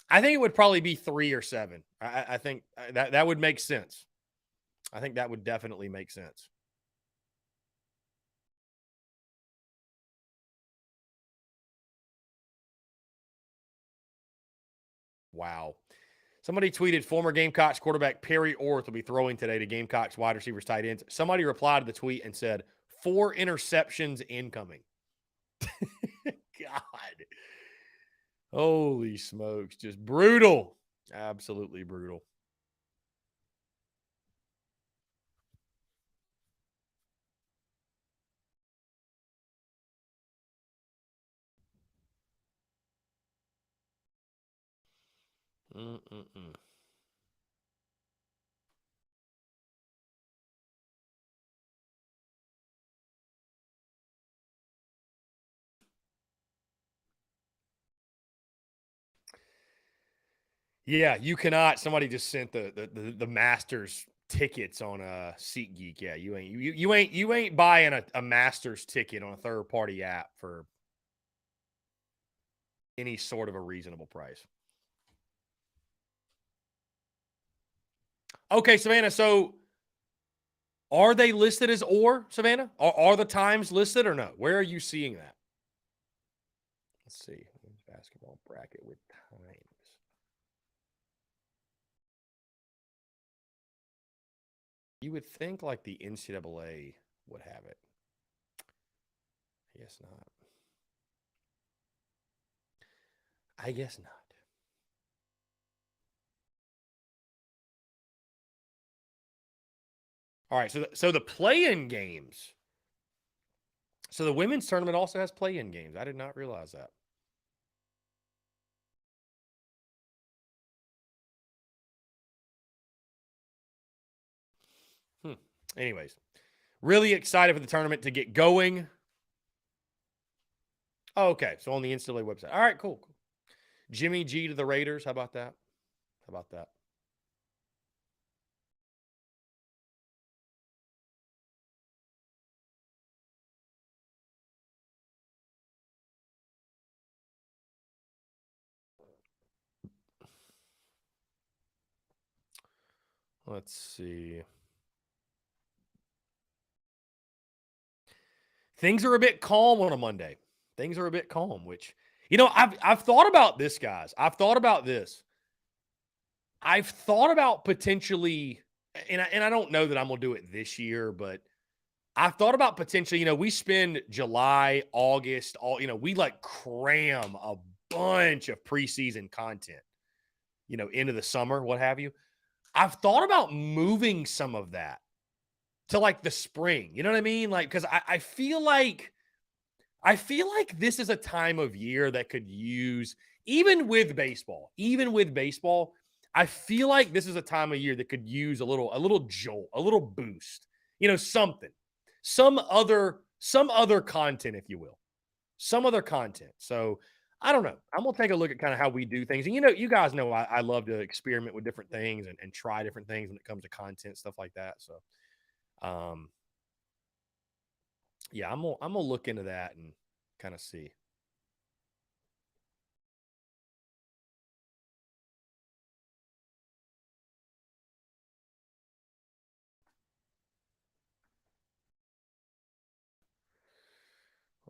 I think it would probably be 3 or 7. I think that would make sense. I think that would definitely make sense. Wow. Somebody tweeted former Gamecocks quarterback Perry Orth will be throwing today to Gamecocks wide receivers, tight ends. Somebody replied to the tweet and said, 4 interceptions incoming. God. Holy smokes. Just brutal. Absolutely brutal. Yeah, you cannot. Somebody just sent the Masters tickets on SeatGeek. Yeah, you ain't buying a Masters ticket on a third party app for any sort of a reasonable price. Okay, Savannah. So, are they listed as or, Savannah? Are the times listed or no? Where are you seeing that? Let's see. Basketball bracket with times. You would think like the NCAA would have it. I guess not. I guess not. All right, so the play-in games. So the women's tournament also has play-in games. I did not realize that. Anyways, really excited for the tournament to get going. Oh, okay, so on the NCAA website. All right, cool. Jimmy G to the Raiders. How about that? How about that? Let's see. Things are a bit calm on a Monday. Things are a bit calm, which, you know, I've thought about this, guys. I've thought about this. I've thought about potentially, and I don't know that I'm going to do it this year, but I've thought about potentially, you know, we spend July, August, we like cram a bunch of preseason content, into the summer, what have you. I've thought about moving some of that to like the spring. You know what I mean? Like, because I feel like this is a time of year that could use, even with baseball, I feel like this is a time of year that could use a little jolt, a little boost, something, some other content, if you will, some other content. So I don't know. I'm going to take a look at kind of how we do things. And, you guys know I love to experiment with different things and try different things when it comes to content, stuff like that. So, yeah, I'm gonna look into that and kind of see.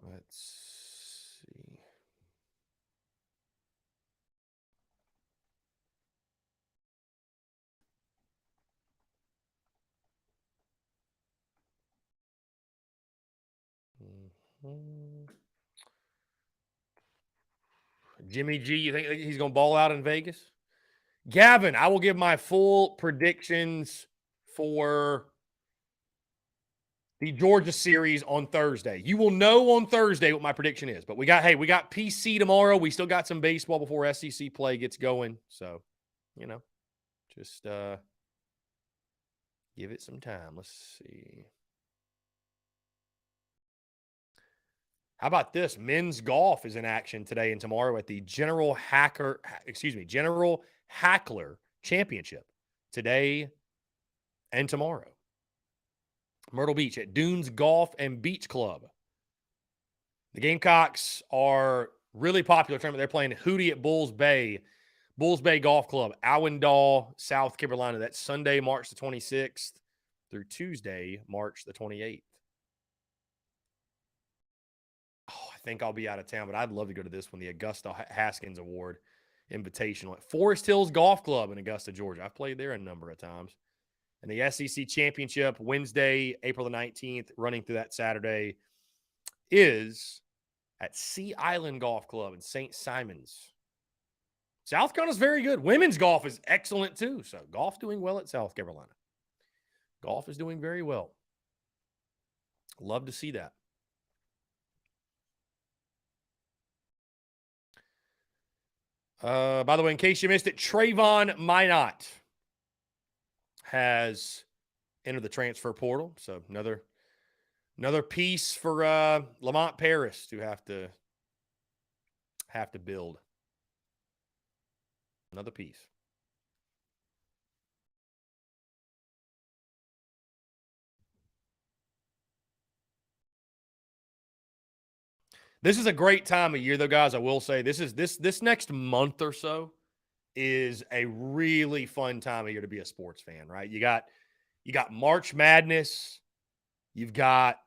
Let's see. Jimmy G, you think he's going to ball out in Vegas? Gavin, I will give my full predictions for the Georgia series on Thursday. You will know on Thursday what my prediction is. But we got PC tomorrow. We still got some baseball before SEC play gets going. So, just give it some time. Let's see. How about this? Men's golf is in action today and tomorrow at the General Hackler Championship today and tomorrow. Myrtle Beach at Dunes Golf and Beach Club. The Gamecocks are really popular tournament. They're playing Hootie at Bulls Bay Golf Club, Allendale, South Carolina. That's Sunday, March the 26th through Tuesday, March the 28th. Oh, I think I'll be out of town, but I'd love to go to this one, the Augusta Haskins Award Invitational at Forest Hills Golf Club in Augusta, Georgia. I've played there a number of times. And the SEC Championship, Wednesday, April the 19th, running through that Saturday, is at Sea Island Golf Club in St. Simons. South Carolina's very good. Women's golf is excellent, too. So golf doing well at South Carolina. Golf is doing very well. Love to see that. By the way, in case you missed it, Trayvon Minot has entered the transfer portal. So another piece for Lamont Paris to have to build. Another piece. This is a great time of year, though, guys. I will say this next month or so is a really fun time of year to be a sports fan, right? You got March Madness, you've got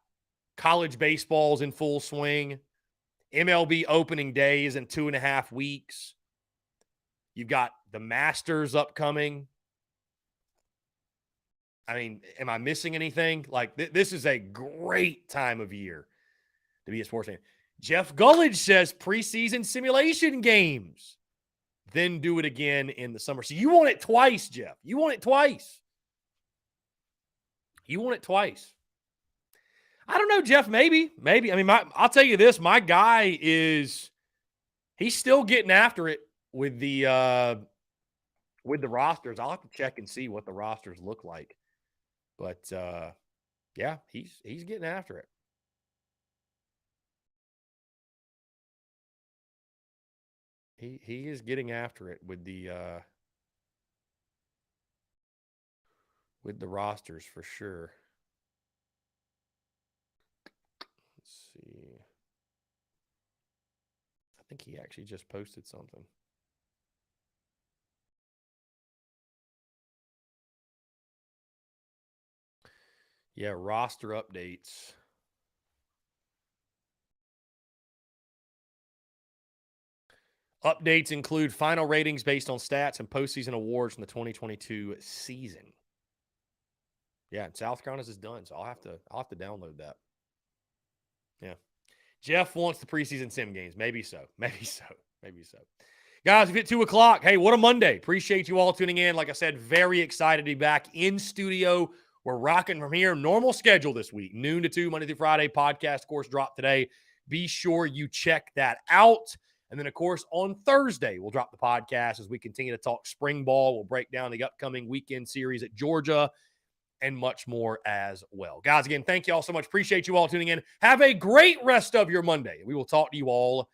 college baseball's in full swing, MLB opening day is in 2.5 weeks. You've got the Masters upcoming. I mean, am I missing anything? Like this is a great time of year to be a sports fan. Jeff Gullidge says preseason simulation games, then do it again in the summer. So you want it twice, Jeff. You want it twice. I don't know, Jeff. Maybe. I mean, I'll tell you this. My guy he's still getting after it with the rosters. I'll have to check and see what the rosters look like. But yeah, he's getting after it. He is getting after it with the rosters for sure. Let's see. I think he actually just posted something. Yeah, roster updates. Updates include final ratings based on stats and postseason awards from the 2022 season. Yeah, South Carolina's is done, so I'll have to download that. Yeah. Jeff wants the preseason sim games. Maybe so. Guys, we've hit 2:00. Hey, what a Monday. Appreciate you all tuning in. Like I said, very excited to be back in studio We're rocking from here. Normal schedule this week, noon to 2, Monday through Friday. Podcast, of course, dropped today. Be sure you check that out. And then, of course, on Thursday, we'll drop the podcast as we continue to talk spring ball. We'll break down the upcoming weekend series at Georgia and much more as well. Guys, again, thank you all so much. Appreciate you all tuning in. Have a great rest of your Monday. We will talk to you all